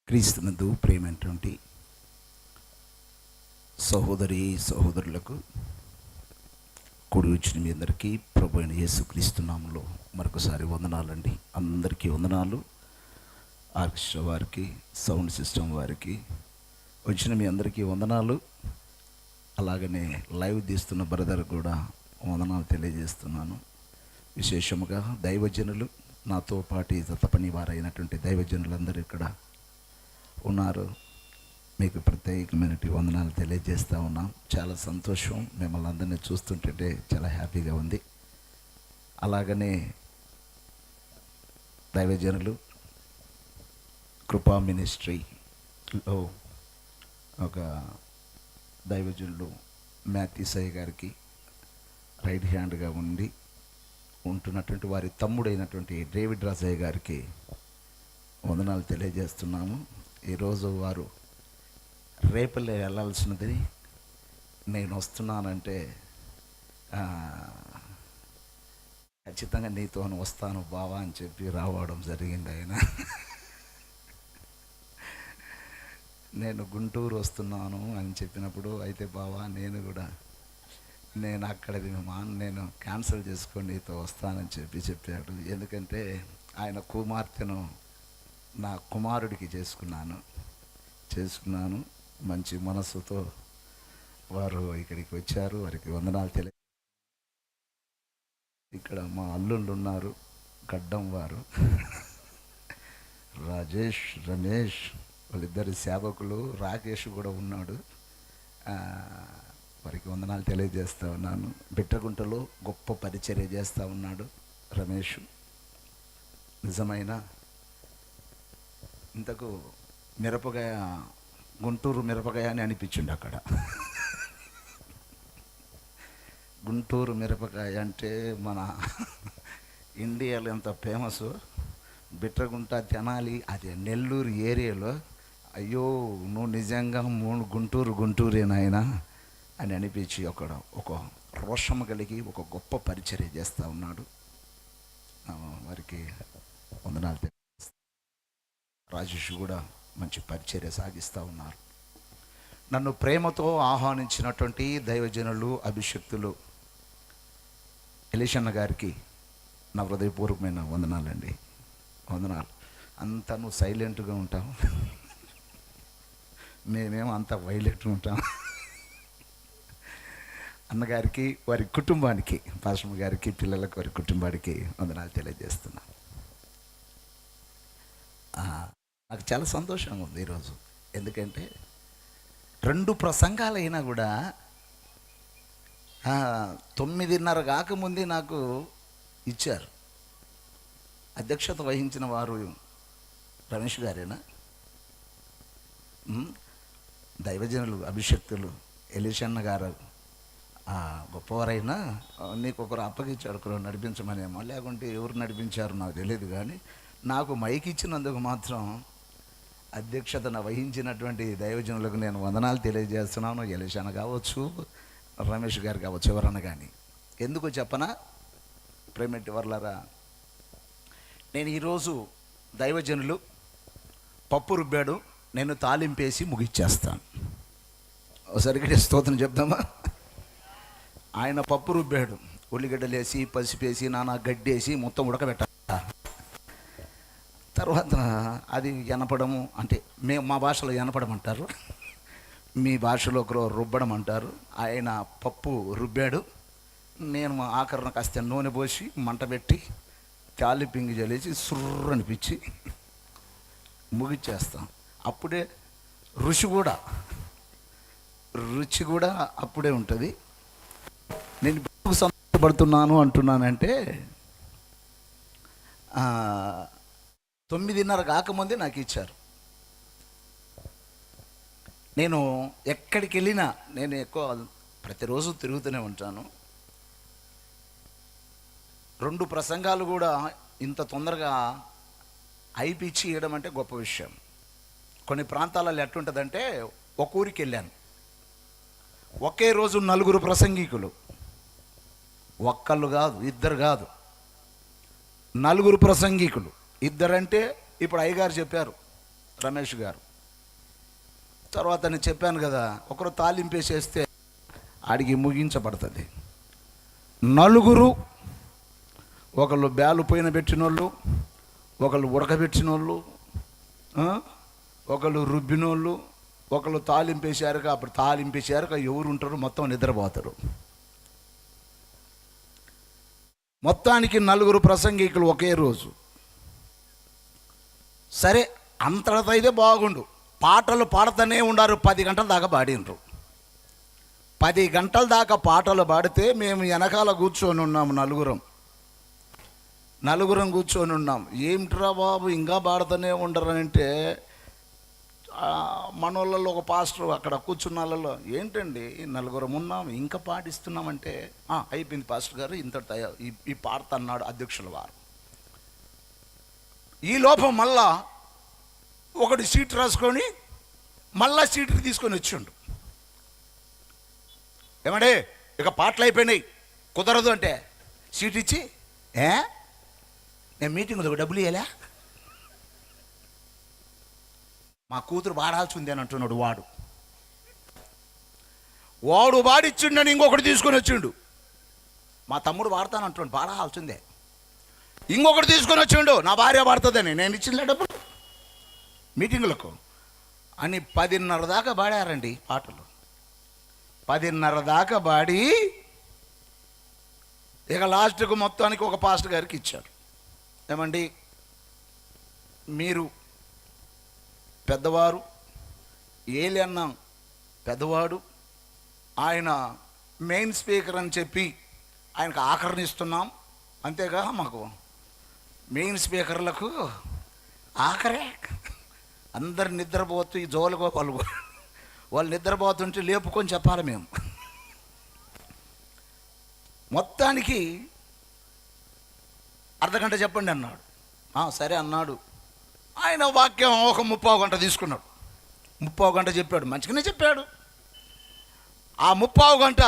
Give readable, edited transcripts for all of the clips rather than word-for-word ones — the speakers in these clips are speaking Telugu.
క్రీస్తునందు ప్రేమైనటువంటి సహోదరి సహోదరులకు కూడి వచ్చిన మీ అందరికీ ప్రభు అయిన యేసుక్రీస్తు నామములో మరొకసారి వందనాలండి. అందరికీ వందనాలు. ఆర్కెస్ట్రా వారికి, సౌండ్ సిస్టమ్ వారికి, వచ్చిన మీ అందరికీ వందనాలు. అలాగనే లైవ్ తీస్తున్న బ్రదర్ కూడా వందనాలు తెలియజేస్తున్నాను. విశేషముగా దైవజనులు, నాతో పాటు తప్పని వారైనటువంటి దైవజనులందరూ ఇక్కడ ఉన్నారు. మీకు ప్రత్యేకమైన వందనాలు తెలియజేస్తూ ఉన్నాం. చాలా సంతోషం, మిమ్మల్ని అందరినీ చూస్తుంటే చాలా హ్యాపీగా ఉంది. అలాగనే దైవజనులు కృపా మినిస్ట్రీలో ఒక దైవజనులు మ్యాథ్యూసయ్య గారికి రైట్ హ్యాండ్గా ఉంటున్నటువంటి వారి తమ్ముడైనటువంటి డేవిడ్ రాజయ్య గారికి వందనాలు తెలియజేస్తున్నాము. ఈరోజు వారు రేపల్లె వెళ్ళాల్సినది, నేను వస్తున్నానంటే ఖచ్చితంగా నీతో వస్తాను బావా అని చెప్పి రావడం జరిగింది. ఆయన నేను గుంటూరు వస్తున్నాను అని చెప్పినప్పుడు, అయితే బావా నేను అక్కడికి నేను క్యాన్సిల్ చేసుకొని నీతో వస్తానని చెప్పాడు. ఎందుకంటే ఆయన కుమార్తెను నా కుమారుడికి చేసుకున్నాను. మంచి మనస్సుతో వారు ఇక్కడికి వచ్చారు. వారికి వందనాలు ఇక్కడ మా అల్లుళ్ళు ఉన్నారు, గడ్డం వారు రాజేష్, రమేష్, వాళ్ళిద్దరి సేవకులు. రాకేష్ కూడా ఉన్నాడు. వారికి వందనాలు తెలియజేస్తూ ఉన్నాను. బిట్రగుంటలో గొప్ప పరిచర్య చేస్తూ ఉన్నాడు రమేష్. నిజమైన ఇంతకు మిరపకాయ, గుంటూరు మిరపకాయ అని అనిపించిండు అక్కడ. గుంటూరు మిరపకాయ అంటే మన ఇండియాలో ఎంత ఫేమస్. బిట్రగుంట, తెనాలి, అది నెల్లూరు ఏరియాలో, అయ్యో నువ్వు నిజంగా గుంటూరేనాయన అని అనిపించి ఒక రోషం కలిగి ఒక గొప్ప పరిచర్య చేస్తూ ఉన్నాడు. వారికి వందనాలు. రాజేష్ కూడా మంచి పరిచర్య సాగిస్తూ ఉన్నారు. నన్ను ప్రేమతో ఆహ్వానించినటువంటి దైవజనులు, అభిషక్తులు ఎలీషన్న గారికి నా హృదయపూర్వకమైన వందనాలండి. వందనాలు. అంతా నువ్వు సైలెంట్గా ఉంటావు, మేమేమో అంత వైలెంట్గా ఉంటాం. అన్నగారికి, వారి కుటుంబానికి, పాస్టర్ గారికి, పిల్లలకు, వారి కుటుంబానికి వందనాలు తెలియజేస్తున్నా. నాకు చాలా సంతోషంగా ఉంది ఈరోజు. ఎందుకంటే 2 ప్రసంగాలైనా కూడా 9:30 కాకముందే నాకు ఇచ్చారు. అధ్యక్షత వహించిన వారు రమేష్ గారేనా? దైవజనులు, అభిషక్తులు ఎలీషన్న గారు గొప్పవారైనా నీకు ఒకరు అప్పగించారు, ఒకరు నడిపించమనేమో, లేకుంటే ఎవరు నడిపించారు నాకు తెలియదు. కానీ నాకు మైక్ ఇచ్చినందుకు మాత్రం అధ్యక్షతను వహించినటువంటి దైవజనులకు నేను వందనాలు తెలియజేస్తున్నాను. ఎలీషన్న కావచ్చు, రమేష్ గారు కావచ్చు, ఎవరన్నా కానీ. ఎందుకు చెప్పనా ప్రేమటి వర్లరా, నేను ఈరోజు దైవజనులు పప్పు రుబ్బాడు, నేను తాలింపేసి ముగిచ్చేస్తాను. ఒకసారి స్తోత్రం చెప్దామా? ఆయన పప్పు రుబ్బాడు, ఉల్లిగడ్డలు వేసి, పసిపేసి, నానా గడ్డేసి మొత్తం ఉడకబెట్టాలి. తర్వాత అది ఎనపడము, అంటే మా భాషలో ఎనపడమంటారు, మీ భాషలో రుబ్బడం అంటారు. ఆయన పప్పు రుబ్బాడు, నేను ఆఖరణ కాస్త నూనె పోసి మంట పెట్టి తాలింపింగి జల్లేసి సుర్రు అనిపించి ముగిచ్చేస్తాం. అప్పుడే రుచి కూడా అప్పుడే ఉంటుంది. నేను సంతోషపడుతున్నాను అంటున్నానంటే 9:30 కాకముందే నాకు ఇచ్చారు. నేను ఎక్కడికి వెళ్ళినా, నేను ఎక్కువ ప్రతిరోజు తిరుగుతూనే ఉంటాను. 2 ప్రసంగాలు కూడా ఇంత తొందరగా అయిపిచ్చి ఇవ్వడం అంటే గొప్ప విషయం. కొన్ని ప్రాంతాలలో ఎట్లుంటుందంటే, ఒక ఊరికి వెళ్ళాను, ఒకే రోజు 4 ప్రసంగికులు, ఒక్కళ్ళు కాదు, ఇద్దరు కాదు, 4 ప్రసంగికులు. ఇద్దరంటే ఇప్పుడు అయ్యగారు చెప్పారు, రమేష్ గారు. తర్వాత నేను చెప్పాను కదా, ఒకరు తాలింపేసేస్తే ఆడికి ముగించబడుతుంది. నలుగురు, ఒకళ్ళు బ్యాలు పైన పెట్టినోళ్ళు, ఒకళ్ళు ఉడకబెట్టినోళ్ళు, ఒకళ్ళు రుబ్బినోళ్ళు, ఒకళ్ళు తాలింపేశారుక. అప్పుడు తాలింపేశారుక ఎవరు ఉంటారు, మొత్తం నిద్రపోతారు. మొత్తానికి నలుగురు ప్రసంగికులు ఒకే రోజు. సరే, అంతటితో అయితే బాగుండు. పాటలు పాడుతూనే ఉండారు. 10 గంటల దాకా పాడినరు. 10 గంటల దాకా పాటలు పాడితే మేము వెనకాల కూర్చొని ఉన్నాము. నలుగురం కూర్చొని ఉన్నాం. ఏమిట్రా బాబు ఇంకా పాడుతూనే ఉండరంటే, మనోళ్ళలో ఒక పాస్టర్ అక్కడ కూర్చున్న వాళ్ళలో, ఏంటండి నలుగురం ఉన్నాం ఇంకా పాటిస్తున్నామంటే, అయిపోయింది పాస్టర్ గారు, ఇంతటితో ఈ పాడత అన్నాడు అధ్యక్షుల వారు. ఈ లోపం మళ్ళా ఒకటి సీట్ రాసుకొని మళ్ళా సీటుకి తీసుకొని వచ్చిండు. ఏమండే ఇక పాటలు అయిపోయినాయి, కుదరదు అంటే సీట్ ఇచ్చి, నేను మీటింగ్లో డబ్బులు ఇవ్వలే, మా కూతురు పాడాల్సి ఉంది అని అంటున్నాడు. వాడు పాడిచ్చిండని ఇంకొకటి తీసుకొని వచ్చిండు. మా తమ్ముడు పాడతానంటున్నాడు, పాడాల్సిందే. ఇంకొకటి తీసుకొని వచ్చిండు, నా భార్య పాడుతుందని. నేను ఇచ్చిండే డబ్బులు మీటింగులకు అని 10:30 దాకా పాడారండి పాటలు. 10:30 దాకా పాడి ఇక లాస్ట్కు మొత్తానికి ఒక పాస్టర్ గారికి ఇచ్చారు. ఏమండి, మీరు పెద్దవారు, ఏలి అన్న పెద్దవాడు, ఆయన మెయిన్ స్పీకర్ అని చెప్పి ఆయనకు ఆకరణిస్తున్నాం. అంతేగా మాకు మెయిన్ స్పీకర్లకు ఆఖరే. అందరు నిద్రపోతూ ఈ జోలుగో వాళ్ళు నిద్రపోతుంటే లేపుకొని చెప్పాలి మేము. మొత్తానికి అర్ధగంట చెప్పండి అన్నాడు. సరే అన్నాడు. ఆయన వాక్యం ఒక 30 గంట తీసుకున్నాడు. 30 గంట చెప్పాడు, మంచిగానే చెప్పాడు. ఆ 30 గంట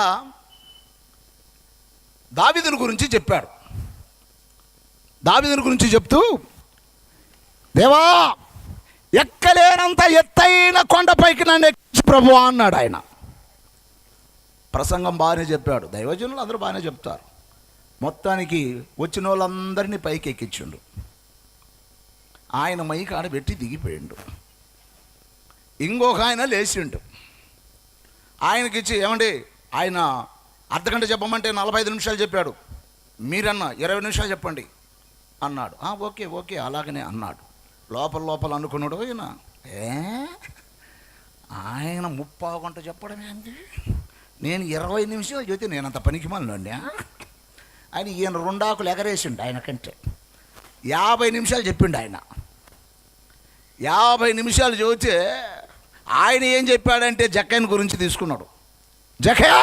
దావీదుని గురించి చెప్పాడు. దావీదుని గురించి చెప్తూ, దేవా ఎక్కలేనంత ఎత్తైన కొండపైకి నన్ను ఎక్కించు ప్రభువా అన్నాడు ఆయన. ప్రసంగం బాగానే చెప్పాడు. దైవజనులు అందరూ బాగానే చెప్తారు. మొత్తానికి వచ్చిన వాళ్ళందరినీ పైకి ఎక్కించిండు. ఆయన మైకి ఆడబెట్టి దిగిపోయిండు. ఇంకొక ఆయన లేచిండు. ఆయనకిచ్చి, ఏమండి ఆయన అర్ధగంట చెప్పమంటే 45 నిమిషాలు చెప్పాడు, మీరన్నా 20 నిమిషాలు చెప్పండి అన్నాడు. ఓకే ఓకే అలాగనే అన్నాడు. లోపల అనుకున్నాడు ఆయన 30 గంట చెప్పడమే అండి, నేను 20 నిమిషాలు చెబితే నేను అంత పనికి మళ్ళీ ఆయన. ఈయన 2 ఆకులు ఎగరేసిండు ఆయన కంటే. 50 నిమిషాలు చెప్పిండు ఆయన. 50 నిమిషాలు చెబితే ఆయన ఏం చెప్పాడంటే జక్కయ్యని గురించి తీసుకున్నాడు. జక్కయ్య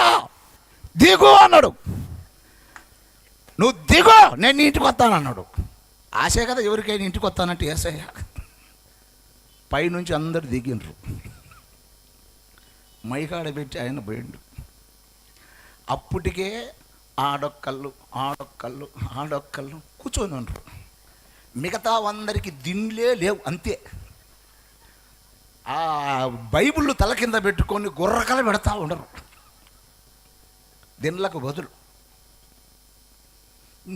దిగు అన్నాడు. నువ్వు దిగు, నేను ఇంటికి వస్తానన్నాడు. ఆశే కదా ఎవరికైనా ఇంటికి వస్తానంటే ఏసయ్య. పైనుంచి అందరు దిగిండ్రు. మైకాడ పెట్టి ఆయన పోయిండు. అప్పటికే ఆడొక్కళ్ళు కూర్చొని ఉండరు. మిగతా అందరికీ దిండ్లే లేవు, అంతే. ఆ బైబిళ్ళు తల కింద పెట్టుకొని గుర్రకలు పెడతా ఉండరు దిండ్లకు బదులు.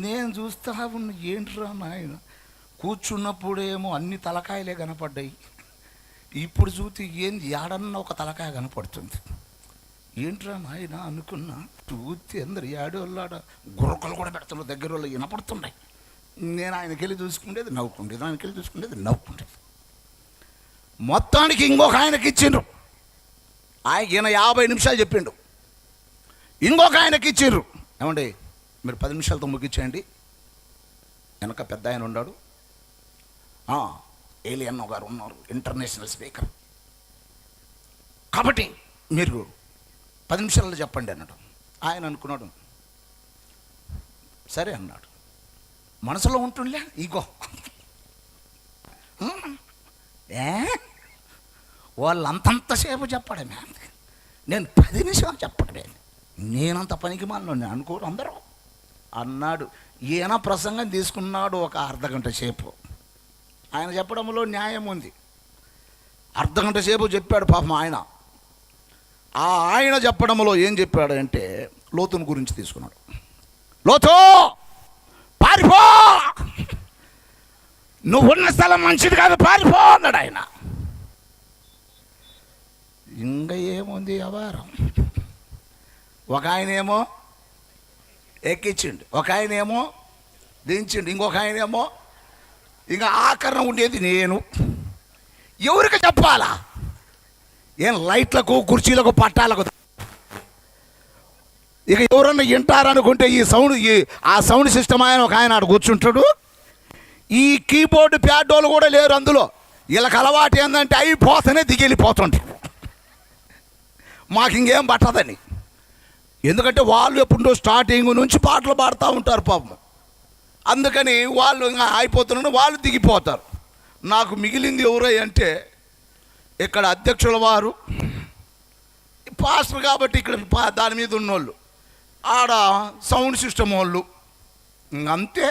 నేను చూస్తా ఉన్న, ఏంట్రా నాయన, కూర్చున్నప్పుడేమో అన్ని తలకాయలే కనపడ్డాయి, ఇప్పుడు చూస్తే ఏంది ఏడన్నా ఒక తలకాయ కనపడుతుంది. ఏంట్రా నాయన అనుకున్నా. చూస్తే అందరు ఏడోళ్ళాడ గుర్రకలు కూడా పెడుతున్నారు, దగ్గర వాళ్ళు వినపడుతున్నాయి. నేను ఆయనకెళ్ళి చూసుకునేది నవ్వుకుండేది, ఆయనకెళ్ళి చూసుకునేది నవ్వుకుండేది. మొత్తానికి ఇంకొక ఆయనకి ఇచ్చిండ్రు. ఈయన 50 నిమిషాలు చెప్పిండు. ఇంకొక ఆయనకి ఇచ్చిండ్రు. ఏమండి మీరు 10 నిమిషాలతో ముగించేయండి. వెనక పెద్ద ఆయన ఉన్నాడు, ఏలియన్న గారు ఉన్నారు, ఇంటర్నేషనల్ స్పీకర్, కాబట్టి మీరు 10 నిమిషాల్లో చెప్పండి అన్నాడు. ఆయన అనుకున్నాడు, సరే అన్నాడు. మనసులో ఉంటుండే ఈగో, వాళ్ళు అంతంతసేపు చెప్పడమే, నేను 10 నిమిషాలు చెప్పడమే, నేనంత పనికి మాలను అనుకోరు అందరూ అన్నాడు. ఈయన ప్రసంగం తీసుకున్నాడు ఒక అర్ధగంట సేపు. ఆయన చెప్పడంలో న్యాయం ఉంది. అర్ధగంట సేపు చెప్పాడు పాపం ఆయన. ఆయన చెప్పడంలో ఏం చెప్పాడంటే లోతుని గురించి తీసుకున్నాడు. లోతు పారిపో, నువ్వున్న స్థలం మంచిది కాదు, పారిపో అన్నాడు ఆయన. ఇంకా ఏముంది వ్యవహారం. ఒక ఆయనేమో ఎక్కించిండు, ఒక ఆయనేమో దించిండు, ఇంకొక ఆయనేమో ఇంకా ఆకరణ ఉండేది నేను. ఎవరికి చెప్పాలా? ఏం లైట్లకు కుర్చీలకు పట్టాలకు ఇక ఎవరన్నా వింటారనుకుంటే ఆ సౌండ్ సిస్టమ్ ఒక ఆయన ఆడు కూర్చుంటాడు. ఈ కీబోర్డు ప్యాడోలు కూడా లేరు అందులో. వీళ్ళకి అలవాటు ఏంటంటే అయిపోతేనే దిగిపోతుంటారు. మాకు ఇంకేం పట్టదని. ఎందుకంటే వాళ్ళు ఎప్పుడో స్టార్టింగ్ నుంచి పాటలు పాడుతూ ఉంటారు పాపం. అందుకని వాళ్ళు ఇంకా అయిపోతున్నారు, వాళ్ళు దిగిపోతారు. నాకు మిగిలింది ఎవరై అంటే ఇక్కడ అధ్యక్షుల వారు, పాస్టర్ కాబట్టి ఇక్కడ దాని మీద ఉన్నోళ్ళు, ఆడ సౌండ్ సిస్టమ్ వాళ్ళు. అంతే.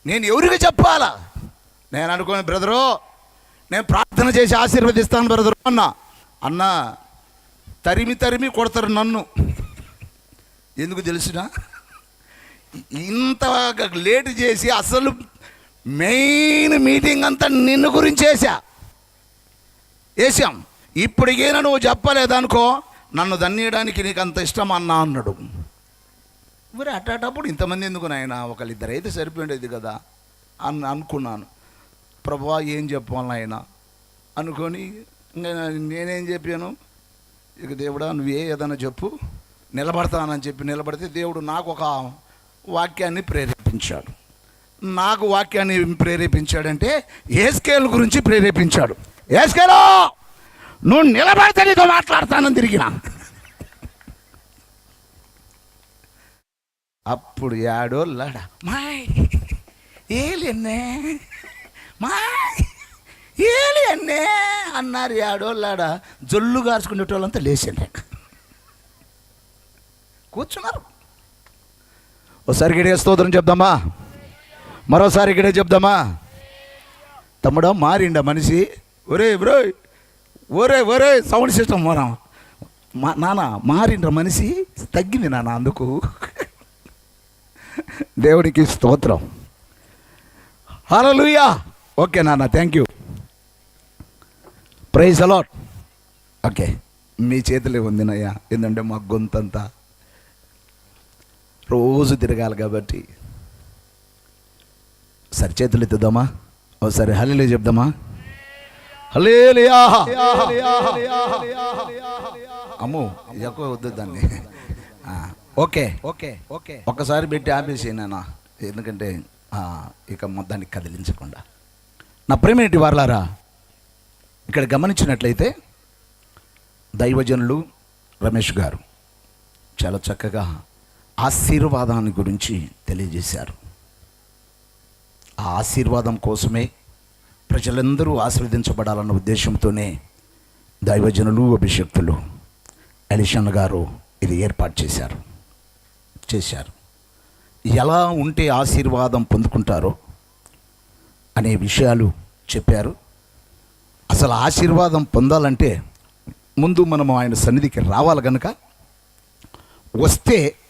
నేను ఎవరికి చెప్పాలా? నేను అనుకోని బ్రదరు, నేను ప్రార్థన చేసి ఆశీర్వదిస్తాను బ్రదరు అన్న తరిమి కొడతారు నన్ను. ఎందుకు తెలిసినా? ఇంత లేట్ చేసి అసలు మెయిన్ మీటింగ్ అంతా నిన్ను గురించి వేసాం. ఇప్పటికైనా నువ్వు చెప్పలేదనుకో, నన్ను దన్నేయడానికి నీకు అంత ఇష్టం అన్నా అన్నాడు. మరి అట్టేటప్పుడు ఇంతమంది ఎందుకు నాయన, ఒకళ్ళిద్దరు అయితే సరిపోయేది కదా అనుకున్నాను. ప్రభువా ఏం చెప్పాలి ఆయన అనుకొని నేనేం చెప్పాను, ఇక దేవుడా నువ్వే ఏదైనా చెప్పు, నిలబడతానని చెప్పి నిలబడితే దేవుడు నాకు ఒక వాక్యాన్ని ప్రేరేపించాడు. నాకు వాక్యాన్ని ప్రేరేపించాడంటే యేస్కేలు గురించి ప్రేరేపించాడు. యేస్కేలు నువ్వు నిలబడితే నీతో మాట్లాడతానని తిరిగిన. అప్పుడు యాడోళ్ళాడా మాయ్ ఏలియన్నే మాయ్ ఏలియన్నే అన్నారు. యాడోళ్ళాడా జొల్లు గార్చుకునేటోళ్ళంతా లేచిండే కూర్చున్నారు. ఒకసారి గిడే స్తోత్రం చెప్దామా, మరోసారి గిడే చెప్దామా. తమ్ముడా మారిండా మనిషి? ఒరే బ్రో, ఒరే సౌండ్ సిస్టమ్ నాన్న మారిండ్ర మనిషి, తగ్గింది నాన్న. అందుకు దేవుడికి స్తోత్రం. హల్లెలూయా. ఓకే నాన్న, thank you, praise the Lord. Okay, మీ చేతిలో ఉందినయ్యా. ఏంటంటే మా గొంతంతా రోజు తిరగాలి కాబట్టి. సరి చేతులు ఎత్తుదామా, ఒకసారి హల్లెలూయా చెప్దామా. హల్లెలూయా. అమ్మో ఎక్కువ వద్దు దాన్ని. ఓకే ఓకే ఓకే ఒక్కసారి పెట్టి ఆపేసేనా, ఎందుకంటే ఇక దాన్ని కదిలించకుండా. నా ప్రేమేంటి వారలారా, ఇక్కడ గమనించినట్లయితే దైవజనులు రమేష్ గారు చాలా చక్కగా ఆశీర్వాదాన్ని గురించి తెలియజేశారు. ఆ ఆశీర్వాదం కోసమే ప్రజలందరూ ఆశీర్వదించబడాలన్న ఉద్దేశంతోనే దైవజనులు అభిషక్తులు ఎలిషన్న గారు ఇది ఏర్పాటు చేశారు. ఎలా ఉంటే ఆశీర్వాదం పొందుకుంటారో అనే విషయాలు చెప్పారు. అసలు ఆశీర్వాదం పొందాలంటే ముందు మనం ఆయన సన్నిధికి రావాలి కనుక,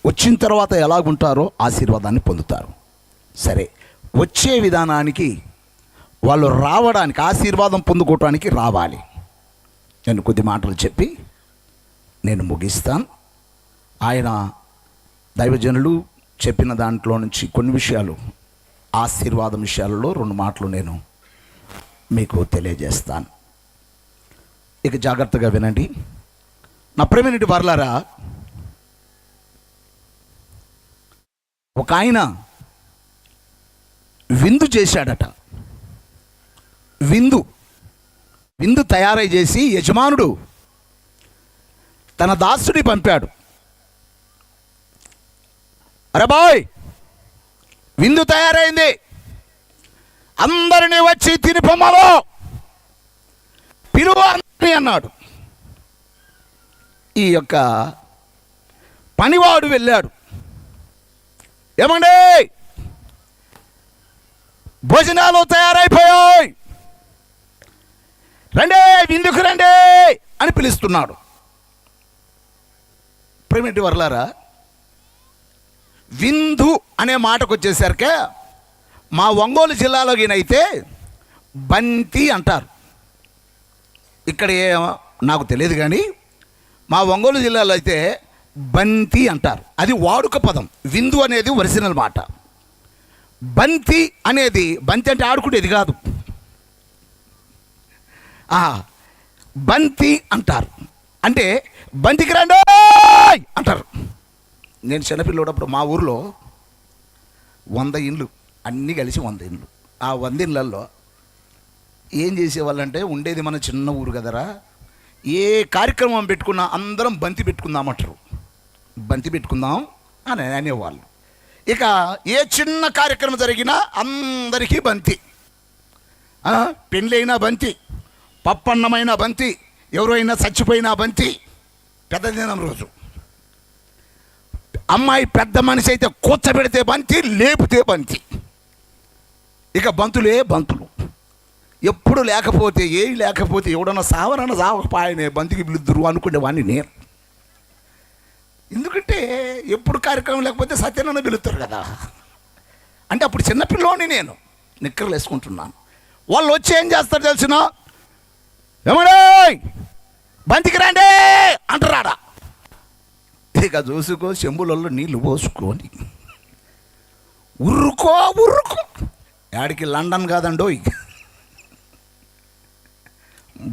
వచ్చిన తర్వాత ఎలాగుంటారో ఆశీర్వాదాన్ని పొందుతారు. సరే, వచ్చే విధానానికి వాళ్ళు రావడానికి, ఆశీర్వాదం పొందుకోవటానికి రావాలి. నేను కొద్ది మాటలు చెప్పి నేను ముగిస్తాను. ఆయన దైవజనులు చెప్పిన దాంట్లో నుంచి కొన్ని విషయాలు, ఆశీర్వాదం విషయాలలో 2 మాటలు నేను మీకు తెలియజేస్తాను. ఇక జాగ్రత్తగా వినండి. నా ప్రేమేంటి వారలారా, ఒక ఆయన విందు చేశాడట. విందు తయారై చేసి యజమానుడు తన దాసుని పంపాడు. అరే బాయ్, విందు తయారైంది, అందరినీ వచ్చి తిని పొమ్మలో పిలువ అన్నాడు. ఈ యొక్క పనివాడు వెళ్ళాడు. ఏమండి, భోజనాలు తయారైపోయాయి, రండే విందుకు రండే అని పిలుస్తున్నాడు. ప్రేమిటి వర్లారా, విందు అనే మాటకు వచ్చేసరికి మా ఒంగోలు జిల్లాలోనైతే బంతి అంటారు. ఇక్కడ నాకు తెలియదు కానీ మా ఒంగోలు జిల్లాలో అయితే బంతి అంటారు. అది వాడుక పదం. విందు అనేది ఒరిజినల్ మాట. బంతి అనేది, బంతి అంటే ఆడుకునేది కాదు, బంతి అంటారు. అంటే బంతికి రండి అంటారు. నేను చిన్నపిల్లడప్పుడు మా ఊర్లో 100 ఇండ్లు, అన్నీ కలిసి 100 ఇండ్లు. ఆ 100 ఇళ్ళల్లో ఏం చేసేవాళ్ళంటే, ఉండేది మన చిన్న ఊరు కదరా, ఏ కార్యక్రమం పెట్టుకున్నా అందరం బంతి పెట్టుకుందామంటారు. బంతి పెట్టుకుందాం అని అనేవాళ్ళు. ఇక ఏ చిన్న కార్యక్రమం జరిగినా అందరికీ బంతి. పెళ్ళైనా బంతి, పప్పన్నమైన బంతి, ఎవరైనా చచ్చిపోయినా బంతి. పెద్ద దినం రోజు అమ్మాయి పెద్ద మనిషి అయితే కూర్చోబెడితే బంతి, లేపితే బంతి. ఇక బంతులే బంతులు. ఎప్పుడు లేకపోతే, లేకపోతే ఎవడన్నా సావరన్న సావకపాయనే బంతికి పిలుద్దురు అనుకునేవాడిని నేను. ఎందుకంటే ఎప్పుడు కార్యక్రమం లేకపోతే సత్యనన్న పిలుస్తారు కదా. అంటే అప్పుడు చిన్నపిల్లోని నేను నిక్కర్లు వేసుకుంటున్నాను. వాళ్ళు వచ్చి ఏం చేస్తారు తెలిసిన, ఏమడే బంతికి రండి అంటారాడా. ఇక చూసుకో, చెంబులలో నీళ్లు పోసుకొని ఉర్రుకో ఉర్రుకో. యాడికి లండన్ కాదండో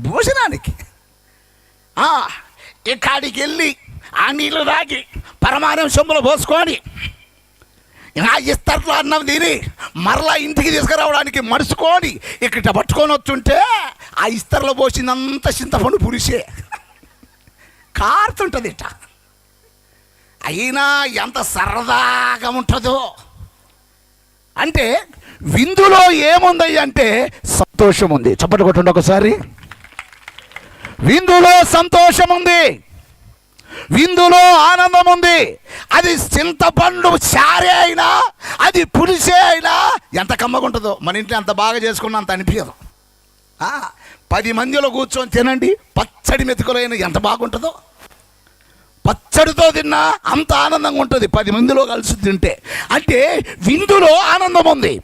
భోజనానికి. ఇక్కడికి వెళ్ళి ఆ నీళ్ళు తాగి పరమానం చెంబులో పోసుకొని ఇస్తర్లో అన్నం తిని మరలా ఇంటికి తీసుకురావడానికి మడుచుకొని ఇక్కడ పట్టుకొని వచ్చుంటే ఆ ఇస్తర్లో పోసిందంతా చింతపండు పులిసే కారుతుంటుంది ఇట. అయినా ఎంత సరదాగా ఉంటుందో. అంటే విందులో ఏముంది అంటే సంతోషం ఉంది. చప్పట్లు కొట్టండి ఒకసారి. విందులో సంతోషం ఉంది, విందులో ఆనందం ఉంది. అది చింతపండు చారే అయినా, అది పులిసే అయినా ఎంత కమ్మగా ఉంటుందో. మన ఇంట్లో అంత బాగా చేసుకున్నా అంత అనిపించదు. 10 మందిలో కూర్చొని తినండి, పచ్చడి మెతుకులైన ఎంత బాగుంటుందో. పచ్చడితో తిన్నా అంత ఆనందంగా ఉంటుంది 10 మందిలో కలిసి తింటే. అంటే విందులో ఆనందం ఉంది,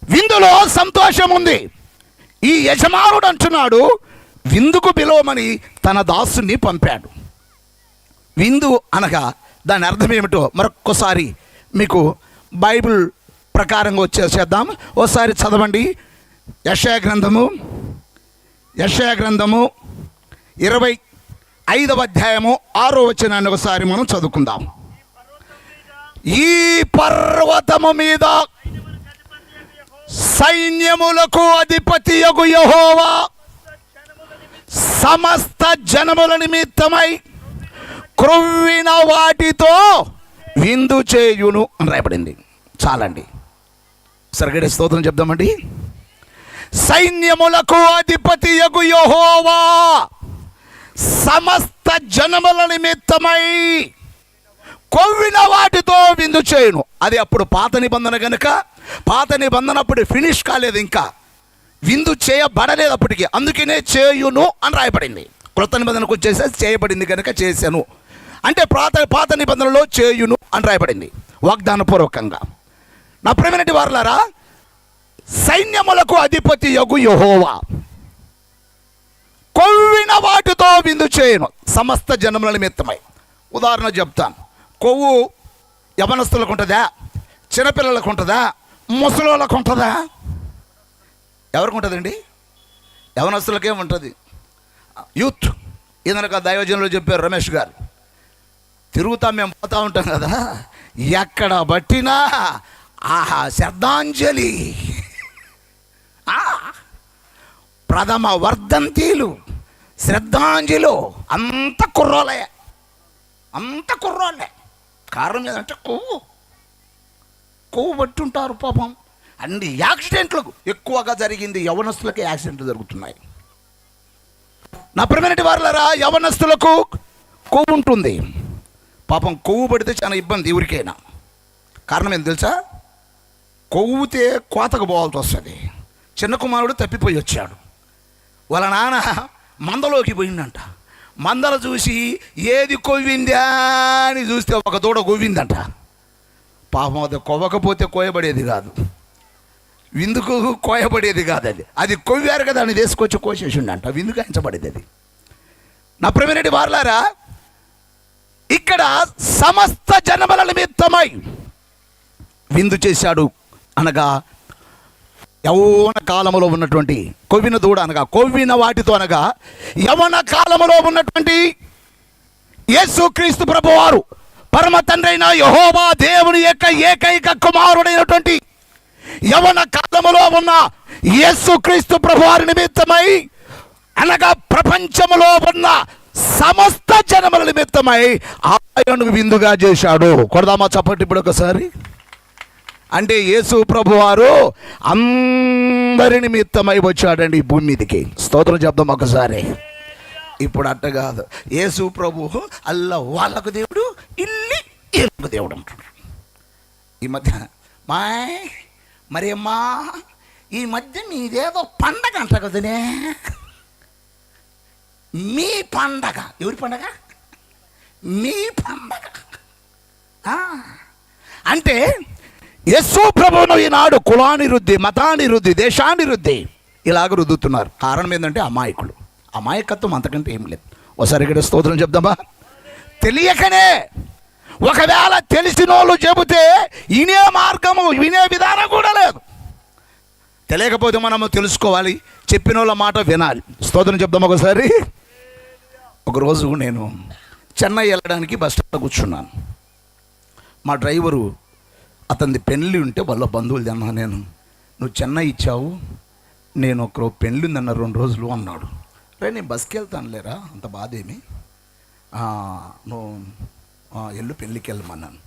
విందులో సంతోషం ఉంది. ఈ యజమానుడు అంటున్నాడు, విందుకు పిలవమని తన దాసుని పంపాడు. విందు అనగా దాని అర్థం ఏమిటో మరొక్కసారి మీకు బైబిల్ ప్రకారంగా వచ్చేసేద్దాం. ఒకసారి చదవండి. యెషయా గ్రంథము 25వ అధ్యాయము 6వ వచనాన్ని ఒకసారి మనం చదువుకుందాం. ఈ పర్వతము మీద సైన్యములకు అధిపతియగు యెహోవా సమస్త జనముల నిమిత్తమై క్రొవ్విన వాటితో విందు చేయును అని రాయబడింది. చాలండి, సరిగడే స్తోత్రం చెప్దామండి. సైన్యములకు అధిపతియగు యెహోవా సమస్త జనముల నిమిత్తమై కొవ్విన వాటితో విందు చేయును. అది అప్పుడు పాత నిబంధన కనుక, పాత నిబంధన అప్పుడు ఫినిష్ కాలేదు, ఇంకా విందు చేయబడలేదు అప్పటికి. అందుకనే చేయును అని రాయబడింది. క్రొత్త నిబంధనకు వచ్చేసి చేయబడింది కనుక చేశాను అంటే పాత నిబంధనలో చేయును అని రాయబడింది వాగ్దానపూర్వకంగా. నా ప్రియమైనటి వారలారా, సైన్యములకు అధిపతి యగు యెహోవా కొవ్విన వాటితో విందు చేయును సమస్త జనముల నిమిత్తమై. ఉదాహరణ చెప్తాను. కొవ్వు యవనస్తులకు ఉంటుందా, చిన్నపిల్లలకు ఉంటుందా, ముసలోళ్ళకు ఉంటుందా? ఎవరికి ఉంటుందండి? యవనస్తులకే ఉంటుంది. యూత్ ఈయనక దైవజనులు చెప్పారు, రమేష్ గారు, తిరుగుతాం మేము, పోతూ ఉంటాం కదా, ఎక్కడ పట్టినా శ్రద్ధాంజలి, ప్రథమ వర్ధంతిలు, శ్రద్ధాంజలు, అంత కుర్రోలే, అంత కుర్రోలే. కారణం ఏదంటే కొవ్వు పట్టుంటారు పాపం. అన్ని యాక్సిడెంట్లు ఎక్కువగా జరిగింది యవనస్తులకే యాక్సిడెంట్లు జరుగుతున్నాయి. నా ప్రియమైనటి వారలారా, యవనస్తులకు కొవ్వు ఉంటుంది పాపం. కొవ్వు పడితే చాలా ఇబ్బంది ఎవరికైనా. కారణం ఏంటి తెలుసా? కొవ్వుతే కోతకు పోవాల్సి వస్తుంది. చిన్న కుమారుడు తప్పిపోయి వచ్చాడు. వాళ్ళ నాన్న మందలోకి పోయిందంట. మందలు చూసి ఏది కొవ్విందా అని చూస్తే ఒక దూడ కొవ్విందంట. పాపం అది కొవ్వకపోతే కోయబడేది కాదు, విందుకు కోయబడేది కాదు. అది కొవ్వారు కదా అని తీసుకొచ్చి కోసేసిండంట, విందుకు ఎంచబడేది అది. నా ప్రియమైనటి వారలారా, ఇక్కడ సమస్త జనముల నిమిత్తమై విందు చేశాడు అనగా యవ్వన కాలములో ఉన్నటువంటి కొవ్విన దూడ అనగా కొవ్విన వాటితో అనగా యవ్వన కాలములో ఉన్నటువంటి యేసుక్రీస్తు ప్రభువారు పరమ తండ్రి అయిన యెహోవా దేవుని యొక్క ఏకైక కుమారుడైనటువంటి యవ్వన కాలములో ఉన్న యేసుక్రీస్తు ప్రభువారి నిమిత్తమై అనగా ప్రపంచములో ఉన్న సమస్త జనముల నిమిత్తమై ఆయనను విందుగా చేశాడు. కొడదామా చప్పటి ఇప్పుడు ఒకసారి. అంటే యేసు ప్రభువారు అందరి నిమిత్తమై వచ్చాడండి ఈ భూమి మీదకి. స్తోత్రం చెప్దాం ఒకసారి. ఇప్పుడు అట్ట కాదు, యేసు ప్రభు అల్లా వాళ్ళకు దేవుడు, ఇల్లి వీళ్ళకు దేవుడు అంటాడు. ఈ మధ్య మరి అమ్మా ఈ మధ్య మీదేదో పండగ అంట కదనే. మీ పండగ, ఎవరి పండగ? మీ పండగ అంటే యేసు ప్రభువును ఈనాడు కులాన్ని రుద్ది, మతాన్ని రుద్ది, దేశాన్ని రుద్ది ఇలాగ రుద్దుతున్నారు. కారణం ఏంటంటే అమాయకులు. అమాయకత్వం అంతకంటే ఏం లేదు. ఒకసారి ఇక్కడ స్తోత్రం చెప్దామా. తెలియకనే, ఒకవేళ తెలిసిన వాళ్ళు చెబితే వినే మార్గము, వినే విధానం కూడా లేదు. తెలియకపోతే మనము తెలుసుకోవాలి, చెప్పిన వాళ్ళ మాట వినాలి. స్తోత్రం చెప్దాం ఒకసారి. ఒకరోజు నేను చెన్నై వెళ్ళడానికి బస్ స్టాండ్లో కూర్చున్నాను. మా డ్రైవరు అతనిది పెళ్ళి ఉంటే వాళ్ళ బంధువులు అన్నా, నువ్వు చెన్నై ఇచ్చావు, నేను ఒక పెళ్ళి ఉందన్న 2 రోజులు అన్నాడు. రే నేను బస్కి వెళ్తాను లేరా, అంత బాధ ఏమి, నువ్వు ఎల్లు పెళ్ళికి వెళ్ళమన్నాను.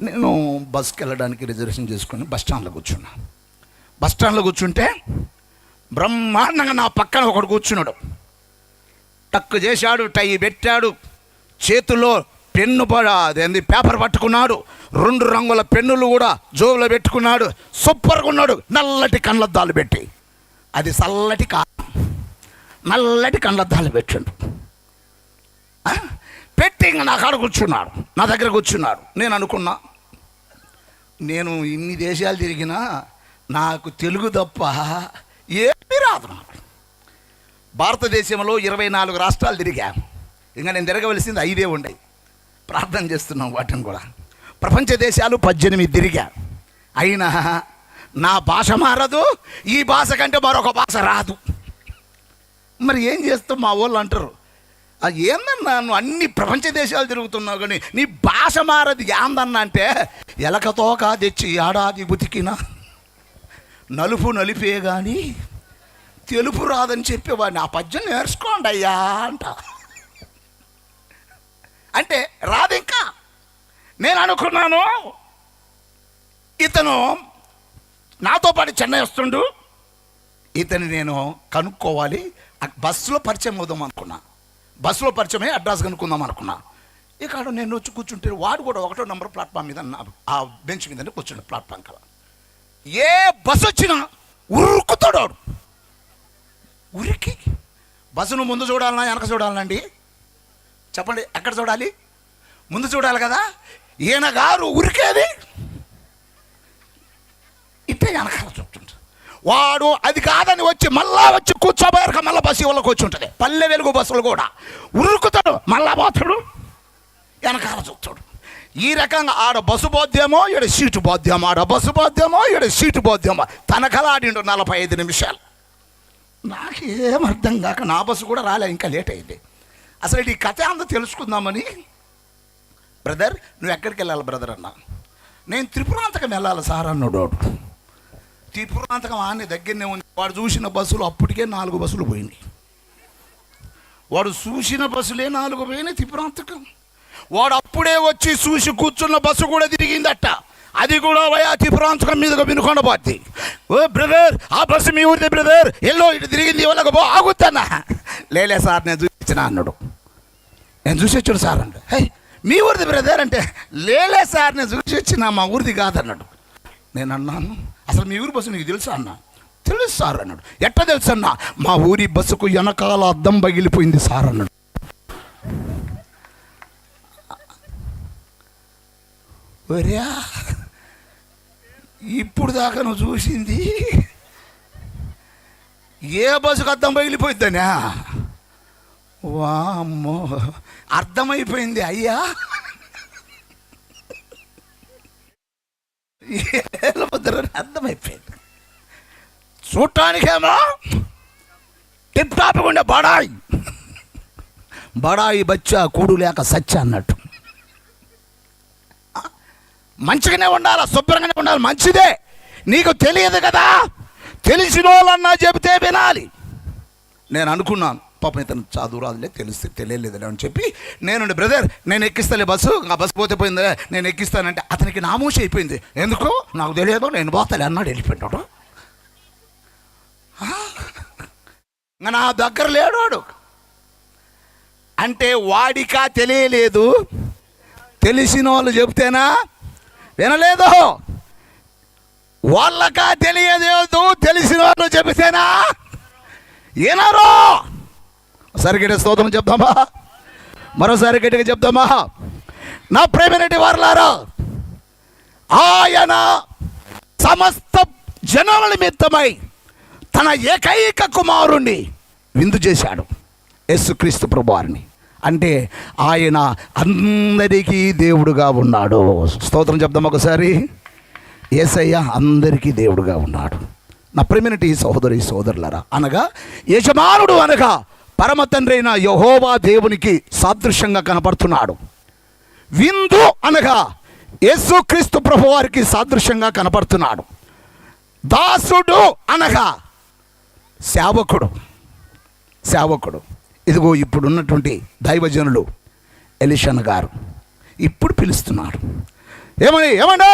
నేను బస్కి వెళ్ళడానికి రిజర్వేషన్ చేసుకుని బస్ స్టాండ్లో కూర్చున్నాను. బస్ స్టాండ్లో కూర్చుంటే బ్రహ్మాండంగా నా పక్కన ఒకడు కూర్చున్నాడు. టక్కు చేశాడు, టై పెట్టాడు, చేతుల్లో పెన్ను అదేంది పేపర్ పట్టుకున్నాడు, 2 రంగుల పెన్నులు కూడా జోబులో పెట్టుకున్నాడు. సూపర్గా ఉన్నాడు. నల్లటి కళ్ళద్దాలు పెట్టి, అది చల్లటి నల్లటి కళ్ళద్దాలు పెట్టాడు. పెట్టి ఇంకా నా కాడ కూర్చున్నాడు, నా దగ్గర కూర్చున్నాడు. నేను అనుకున్నా, నేను ఇన్ని దేశాలు తిరిగినా నాకు తెలుగు తప్ప ఏమీ రాదు. నాకు భారతదేశంలో 24 రాష్ట్రాలు తిరిగాను. ఇంకా నేను తిరగవలసింది 5 ఉండేవి. ప్రార్థన చేస్తున్నాం వాటిని కూడా. ప్రపంచ దేశాలు 18 తిరిగా. అయినా నా భాష మారదు, ఈ భాష కంటే మరొక భాష రాదు. మరి ఏం చేస్తాం? మా వాళ్ళు అంటారు, ఏందన్నా నువ్వు అన్ని ప్రపంచ దేశాలు తిరుగుతున్నావు కానీ నీ భాష మారదు ఏందన్నా అంటే, ఎలకతోక తెచ్చి ఏడాది బతికినా నలుపు నలిపే కానీ తెలుపు రాదని చెప్పేవాడిని. ఆ పద్యం నేర్చుకోండి అయ్యా అంట. అంటే రాదు. ఇంకా నేను అనుకున్నాను, ఇతను నాతో పాటు చెన్నై వస్తుండు, ఇతను నేను కనుక్కోవాలి, బస్సులో పరిచయం అవుదాం అనుకున్నా. బస్సులో పరిచయమే అడ్రస్ కనుక్కుందాం అనుకున్నా. ఇక్కడ నేను వచ్చి కూర్చుంటే వాడు కూడా 1వ నంబర్ ప్లాట్ఫామ్ మీద, ఆ బెంచ్ మీదనే కూర్చుండే ప్లాట్ఫామ్ కదా. ఏ బస్సు వచ్చినా ఉరుకుతాడు వాడు. ఉరికి బస్సును ముందు చూడాలన్నా వెనక చూడాలనండి? చెప్పండి, ఎక్కడ చూడాలి? ముందు చూడాలి కదా. ఈయన గారు ఉరికేది ఇట్టే వెనకాల చూస్తుంటాడు. వాడు అది కాదని వచ్చి మళ్ళా వచ్చి కూర్చోబోయాక మళ్ళీ బస్సు వాళ్ళకి వచ్చి ఉంటుంది. పల్లె వెలుగు బస్సులు కూడా ఉరుకుతాడు, మళ్ళా పోతాడు, వెనకాల చూస్తాడు. ఈ రకంగా ఆడ బస్సు బోద్యమో ఈడ సీటు బోద్యమో, ఆడ బస్సు బోద్యమో ఈడ సీటు బోద్యమో తనకలాడిండు 45 నిమిషాలు. నాకేం అర్థం కాక నా బస్సు కూడా రాలే, ఇంకా లేట్ అయింది. అసలు ఈ కథ అంతా తెలుసుకుందామని, బ్రదర్ నువ్వు ఎక్కడికి వెళ్ళాలి బ్రదర్ అన్నా. నేను త్రిపురాంతకం వెళ్ళాలి సార్ అన్నాడు వాడు. త్రిపురాంతకం ఆనే దగ్గరనే ఉంది. వాడు చూసిన బస్సులు అప్పటికే 4 బస్సులు పోయినాయి. వాడు చూసిన బస్సులే 4 పోయినాయి త్రిపురాంతకం. వాడు అప్పుడే వచ్చి చూసి కూర్చున్న బస్సు కూడా తిరిగిందట. అది కూడా వయా త్రిపురాంతకం మీదుగా వినుకొండ పోద్ది. ఓ బ్రదర్ ఆ బస్సు మీ ఊరిదే బ్రదర్, ఎల్లో ఇటు తిరిగింది వాళ్ళకి పో ఆగుద్దన్నా. లేలే సార్ నేను చూసిన అన్నాడు. నేను చూసి వచ్చాడు సార్ అంటే, హే మీ ఊరిది బ్రదర్ అంటే, లేలే సార్ నేను చూసి వచ్చిన మా ఊరిది కాదన్నాడు. నేను అన్నాను, అసలు మీ ఊరి బస్సు నీకు తెలుసా అన్నా? తెలుసు సార్ అన్నాడు. ఎట్లా తెలుసు అన్నా? మా ఊరి బస్సుకు వెనకాల అద్దం పగిలిపోయింది సార్ అన్నాడు. ఒరియా, ఇప్పుడు దాకా నువ్వు చూసింది ఏ బస్సుకు అద్దం పగిలిపోయిద్దనా? వామ్మో, అర్థమైపోయింది అయ్యా. అర్థమైపోయింది. చూడటానికేమో టిప్ టాప్గా ఉండే బడాయి బచ్చా కూడు లేక సచ్చ అన్నట్టు. మంచిగానే ఉండాలి, శుభ్రంగానే ఉండాలి, మంచిదే. నీకు తెలియదు కదా, తెలిసిన వాళ్ళన్నా చెబితే వినాలి. నేను అనుకున్నాను, పాపం ఇతను చదువు రాదులే, తెలియలేదులే అని చెప్పి నేను, బ్రదర్ నేను ఎక్కిస్తాలే బస్సు, ఆ బస్సు పోతే పోయిందిలే, నేను ఎక్కిస్తానంటే అతనికి నామోషి అయిపోయింది. ఎందుకు నాకు తెలియదు, నేను పోతాలే అన్నాడు, వెళ్ళిపోయాడు. నా దగ్గర లేడు అంటే వాడికా తెలియలేదు, తెలిసిన వాళ్ళు చెబితేనా వినలేదు, వాళ్ళకా తెలియలేదు, తెలిసిన వాళ్ళు చెబితేనా వినరు. ఒకసారి గట్టిగా స్తోత్రం చెప్తామా? మరోసారి గట్టిగా చెప్తామా? నా ప్రేమైనటి వారలారా, ఆయన సమస్త జనాల నిమిత్తమై తన ఏకైక కుమారుణ్ణి విందు చేశాడు, యేసుక్రీస్తు ప్రభువారిని. అంటే ఆయన అందరికీ దేవుడుగా ఉన్నాడు. స్తోత్రం చెప్దాం ఒకసారి. యేసయ్య అందరికీ దేవుడుగా ఉన్నాడు. నా ప్రేమైనటి సహోదరి సోదరులారా, అనగా యజమానుడు అనగా పరమ తండ్రి అయిన యెహోవా దేవునికి సాదృశ్యంగా కనపడుతున్నాడు. విందు అనగా యేసుక్రీస్తు ప్రభువారికి సాదృశ్యంగా కనపడుతున్నాడు. దాసుడు అనగా సేవకుడు. ఇదిగో ఇప్పుడున్నటువంటి దైవజనులు ఎలీషా గారు ఇప్పుడు పిలుస్తున్నాడు. ఏమండి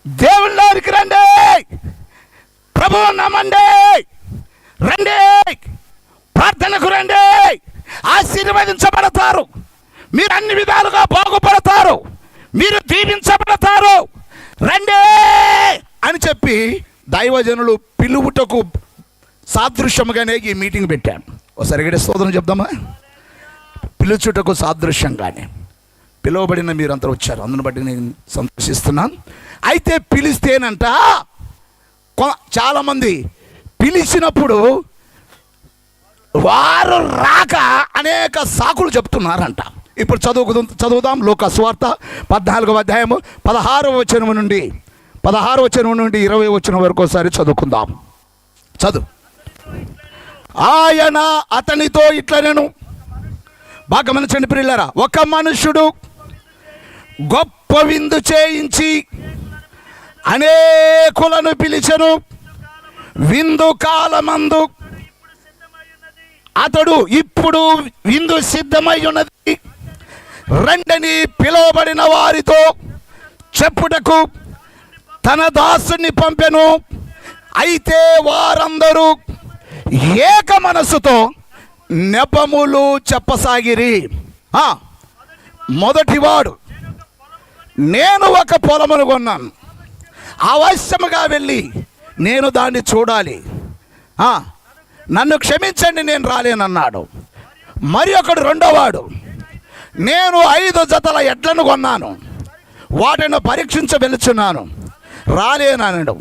దేవుళ్ళకి రండి, ప్రభువు నమ్మండి, రండి, ప్రార్థనకు రండి, ఆశీర్వదించబడతారు, మీరు అన్ని విధాలుగా బాగుపడతారు, మీరు దీవించబడతారు, రండి అని చెప్పి దైవజనులు పిలువుటకు సాదృశ్యంగానే ఈ మీటింగ్ పెట్టాను. ఒకసారి ఇక్కడ స్తోత్రం చెప్దామా? పిలుచుటకు సాదృశ్యంగానే పిలువబడిన మీరంతా వచ్చారు, అందుని బట్టి నేను సంతోషిస్తున్నాను. అయితే పిలిస్తేనంట చాలామంది పిలిచినప్పుడు వారు రాక అనేక సాకులు చెప్తున్నారంట. ఇప్పుడు చదువుదాం. లూకా సువార్త 14వ అధ్యాయము 16వ వచనం నుండి 20వ వచనం వరకు ఒకసారి చదువుకుందాం. చదువు. ఆయన అతనితో ఇట్లనెను, బాగా గమనించండి ప్రియులారా, ఒక మనుష్యుడు గొప్ప విందు చేయించి అనేకులను పిలిచెను. విందు కాలమందు అతడు ఇప్పుడు విందు సిద్ధమై ఉన్నది, రండని పిలువబడిన వారితో చెప్పుటకు తన దాసుని పంపెను. అయితే వారందరూ ఏక మనస్సుతో నెపములు చెప్పసాగిరి. మొదటివాడు, నేను ఒక పొలమును కొన్నాను, అవశ్యముగా వెళ్ళి నేను దాన్ని చూడాలి, నన్ను క్షమించండి నేను రాలేనన్నాడు. మరి ఒకడు రెండోవాడు, నేను 5 జతల ఎడ్లను కొన్నాను, వాటిని పరీక్షించ వెళుచున్నాను, రాలేనన్నాడు.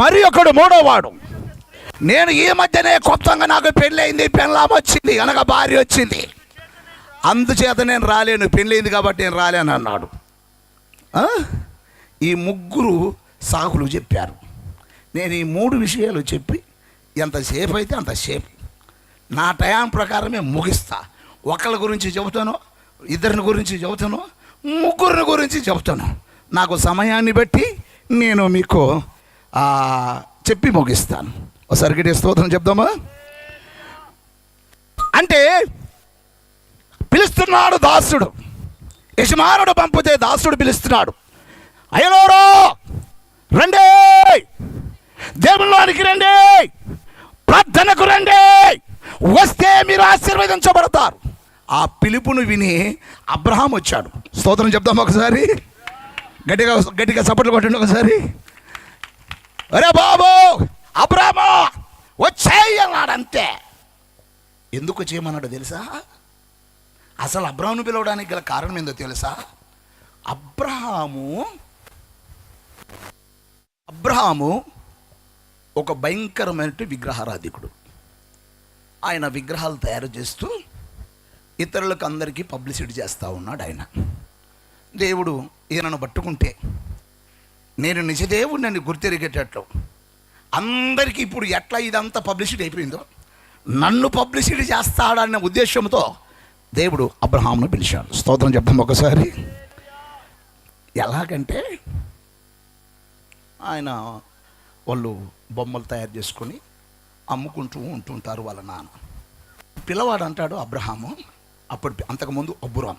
మరి ఒకడు మూడోవాడు, నేను ఈ మధ్యనే కొత్తగా నాకు పెళ్ళయింది, పెళ్ళాం వచ్చింది, అనగా భార్య వచ్చింది, అందుచేత నేను రాలేను, పెళ్ళయింది కాబట్టి నేను రాలేను అన్నాడు. ఈ ముగ్గురు సాకులు చెప్పారు. నేను ఈ 3 విషయాలు చెప్పి ఎంతసేపు అయితే అంతసేపు నా టైం ప్రకారమే ముగిస్తా. ఒకళ్ళ గురించి చెబుతాను, ఇద్దరిని గురించి చెబుతాను, ముగ్గురిని గురించి చెబుతాను. నాకు సమయాన్ని బట్టి నేను మీకు చెప్పి ముగిస్తాను. ఒకసారి గట్టిగా స్తోత్రం చెప్దామా? అంటే పిలుస్తున్నాడు దాసుడు, యజమానుడు పంపితే దాసుడు పిలుస్తున్నాడు. అయ్యలోరో రండి, దేవుళ్ళకి రండి, ప్రార్థనకు రండి, వస్తే మీరు ఆశీర్వదించబడతారు. ఆ పిలుపును విని అబ్రహాం వచ్చాడు. స్తోత్రం చెప్దాం ఒకసారి, గట్టిగా చప్పట్లు కొట్టండి ఒకసారి. అరే బాబు అబ్రాము వచ్చేయి అన్నాడు అంతే. ఎందుకు చేయమన్నాడు తెలుసా? అసలు అబ్రామును పిలవడానికి గల కారణం ఏందో తెలుసా? అబ్రహాము ఒక భయంకరమైన విగ్రహారాధికుడు. ఆయన విగ్రహాలు తయారు చేస్తూ ఇతరులకు అందరికీ పబ్లిసిటీ చేస్తూ ఉన్నాడు. ఆయన దేవుడు ఈయనను పట్టుకుంటే నేను నిజదేవుడిని గుర్తెరిగేటట్లు అందరికీ ఇప్పుడు ఎట్లా ఇదంతా పబ్లిసిటీ అయిపోయిందో నన్ను పబ్లిసిటీ చేస్తాడన్న ఉద్దేశంతో దేవుడు అబ్రహామును పిలిచాడు. స్తోత్రం చెప్తాం ఒకసారి. ఎలాగంటే ఆయన వాళ్ళు బొమ్మలు తయారు చేసుకొని అమ్ముకుంటూ ఉంటుంటారు వాళ్ళ నాన్న. పిల్లవాడు అంటాడు అబ్రహాము, అప్పుడు అంతకుముందు అబ్బురాం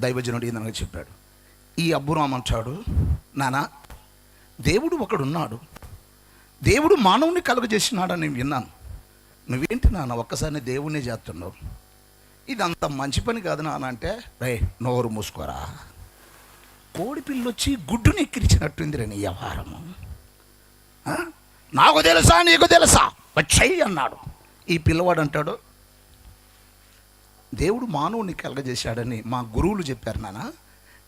దైవజనుడు ఈయనగా చెప్పాడు. ఈ అబ్బురాం అంటాడు, నానా దేవుడు ఒకడున్నాడు, దేవుడు మానవుని కలుగజేసినాడని నేను విన్నాను. నువ్వేంటి నాన్న ఒక్కసారి దేవుణ్ణి చేస్తున్నావు? ఇదంత మంచి పని కాదు నాన్న అంటే, రే నోరు మూసుకోరా, కోడి పిల్లొచ్చి గుడ్డుని ఎక్కిరిచినట్టుంది నీ వ్యవహారము. నాకు తెలుసా నీకు తెలుసా వచ్చేయి అన్నాడు. ఈ పిల్లవాడు అంటాడు, దేవుడు మానవుని కలగజేశాడని మా గురువులు చెప్పారు నాన్న,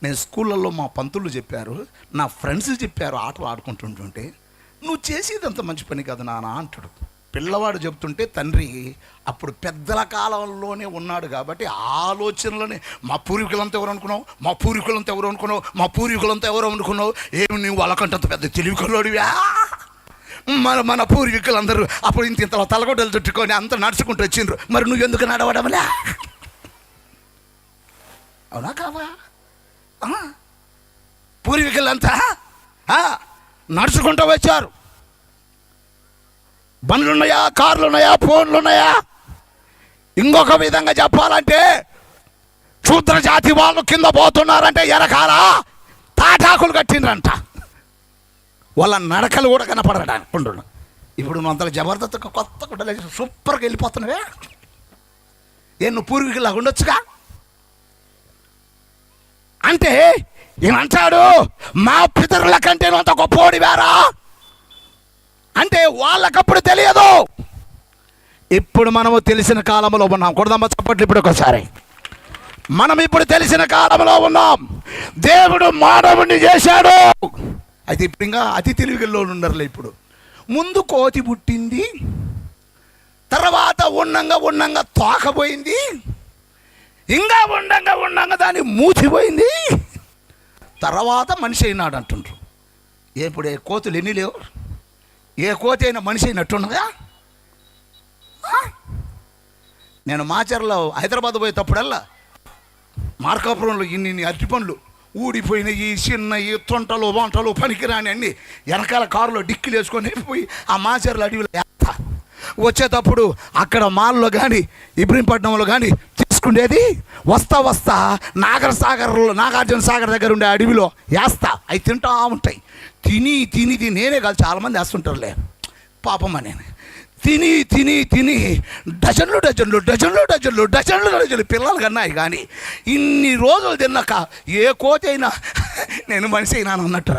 నేను స్కూళ్ళల్లో మా పంతులు చెప్పారు, నా ఫ్రెండ్స్ చెప్పారు ఆటలు ఆడుకుంటుంటుంటే, నువ్వు చేసేదంత మంచి పని కాదు నాన్న అంటాడు. పిల్లవాడు చెప్తుంటే తండ్రి అప్పుడు పెద్దల కాలంలోనే ఉన్నాడు కాబట్టి ఆలోచనలోనే మా పూర్వీకులంతా ఎవరు అనుకున్నావు, మా పూర్వీకులంతా ఎవరు అనుకున్నావు, మా పూర్వీకులంతా ఎవరు అనుకున్నావు, ఏమి నువ్వు వాళ్ళకంటంత పెద్ద తెలివికలోడివా? మన పూర్వీకులందరూ అప్పుడు ఇంత తలగొడ్డలు చుట్టుకొని అంత నడుచుకుంటూ వచ్చిండ్రు, మరి నువ్వు ఎందుకు నడవడంలే? అవునా కావా? పూర్వీకులంతా నడుచుకుంటూ వచ్చారు. బండ్లున్నాయా, కార్లున్నాయా, ఫోన్లున్నాయా? ఇంకొక విధంగా చెప్పాలంటే శూద్ర జాతి వాళ్ళు కింద పోతున్నారంటే ఎరకాల తాటాకులు కట్టిండ్రంట. వాళ్ళ నడకలు కూడా కనపడడానికి ఉండు. ఇప్పుడు నువ్వు అంతలో జబర్దస్త్ కొత్త గుడ్డలు సూపర్గా వెళ్ళిపోతున్నావే. నువ్వు పూర్వీకులాగా ఉండొచ్చుగా అంటే ఈయన అంటాడు, మా పితరుల కంటే నువ్వు అంత గొప్పోడి వేరా అంటే వాళ్ళకప్పుడు తెలియదు. ఇప్పుడు మనము తెలిసిన కాలంలో ఉన్నాం. కొడదామా చప్పట్లు ఇప్పుడు ఒకసారి. మనం ఇప్పుడు తెలిసిన కాలంలో ఉన్నాం. దేవుడు మానవుడిని చేశాడు. అయితే ఇప్పుడు ఇంకా అతి తెలివిలో ఉన్నారులే. ఇప్పుడు ముందు కోతి పుట్టింది, తర్వాత ఉన్నంగా తోకపోయింది, ఇంకా ఉండంగా దాన్ని మూసిపోయింది, తర్వాత మనిషి అయినాడు అంటుండ్రు. ఇప్పుడు ఏ కోతులు ఎన్ని లేవు? ఏ కోతి అయినా మనిషి అయినట్టున్నదా? నేను మాచర్లో హైదరాబాద్ పోయేటప్పుడల్లా మార్కాపురంలో ఇన్ని అరటి పండ్లు ఊడిపోయిన ఈ చిన్న ఈ తొంటలు వంటలు పనికిరాని అన్ని వెనకాల కారులో డిక్కీలు వేసుకొని పోయి ఆ మాచర్ల అడవిలో వేస్తా. వచ్చేటప్పుడు అక్కడ మాల్లో కానీ ఇబ్రహీంపట్నంలో కానీ తీసుకునేది వస్తా నాగార్జున సాగర్ దగ్గర ఉండే అడవిలో వేస్తా. అవి తింటా ఉంటాయి. తిని నేనే కాదు చాలామంది వేస్తుంటారులే పాపం అని. తిని డజన్లు పిల్లలు కన్నాయి. కానీ ఇన్ని రోజులు తిన్నాక ఏ కోతి అయినా నేను మనిషి అయినా అన్నట్టు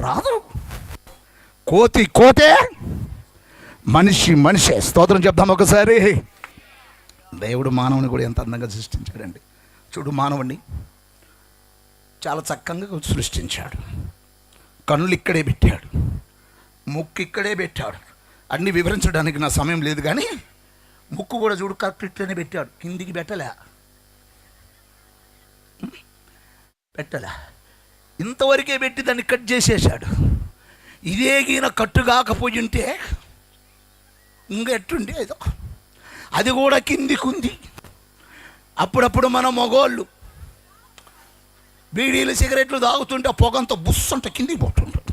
రాదు. కోతే, మనిషే. స్తోత్రం చెప్దాం ఒకసారి. దేవుడు మానవుని కూడా ఎంత అందంగా సృష్టించాడండి. చూడు, మానవుడిని చాలా చక్కగా సృష్టించాడు. కన్నులు ఇక్కడే పెట్టాడు, ముక్కు ఇక్కడే పెట్టాడు. అన్నీ వివరించడానికి నా సమయం లేదు, కానీ ముక్కు కూడా చూడు కరెక్ట్ ఇట్లనే పెట్టాడు. కిందికి పెట్టలే. ఇంతవరకే పెట్టి దాన్ని కట్ చేసేసాడు. ఇదే గీన కట్టు కాకపోయి ఉంటే ఇంకా ఎట్టుండేదో. అది కూడా కిందికుంది. అప్పుడప్పుడు మన మగోళ్ళు బీడీలు సిగరెట్లు తాగుతుంటే పొగంతా బుస్సంట కిందికి పోతుంటారు.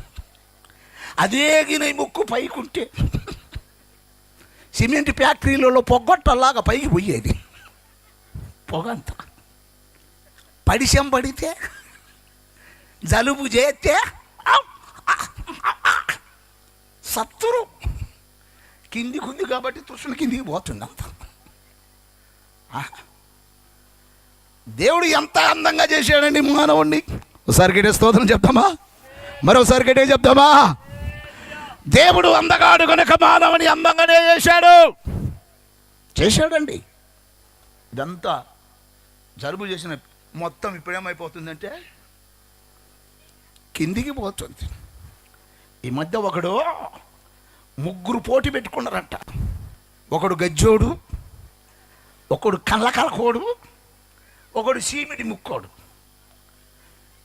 అదే గిన ముక్కు పైకుంటే సిమెంట్ ఫ్యాక్టరీలలో పొగొట్టలాగా పైకి పోయేది. పొగంతా పడిశం పడితే జలుబు చేస్తే సత్తురు కిందికి ఉంది కాబట్టి తుషులు కిందికి పోతుంది అంత. దేవుడు ఎంత అందంగా చేశాడండి మానవుణ్ణి. ఒకసారి స్తోత్రం చెప్తామా? మరోసారి గట్టిగా చెప్తామా? దేవుడు అందగాడు కనుక మానవుని అందంగానే చేశాడండి. ఇదంతా జరుబు చేసిన మొత్తం ఇప్పుడేమైపోతుందంటే కిందికి పోతుంది. ఈ మధ్య ఒకడు ముగ్గురు పోటీ పెట్టుకున్నారంట. ఒకడు గజ్జోడు, ఒకడు కళ్ళకలకోడు, ఒకడు సీమిడి ముక్కోడు.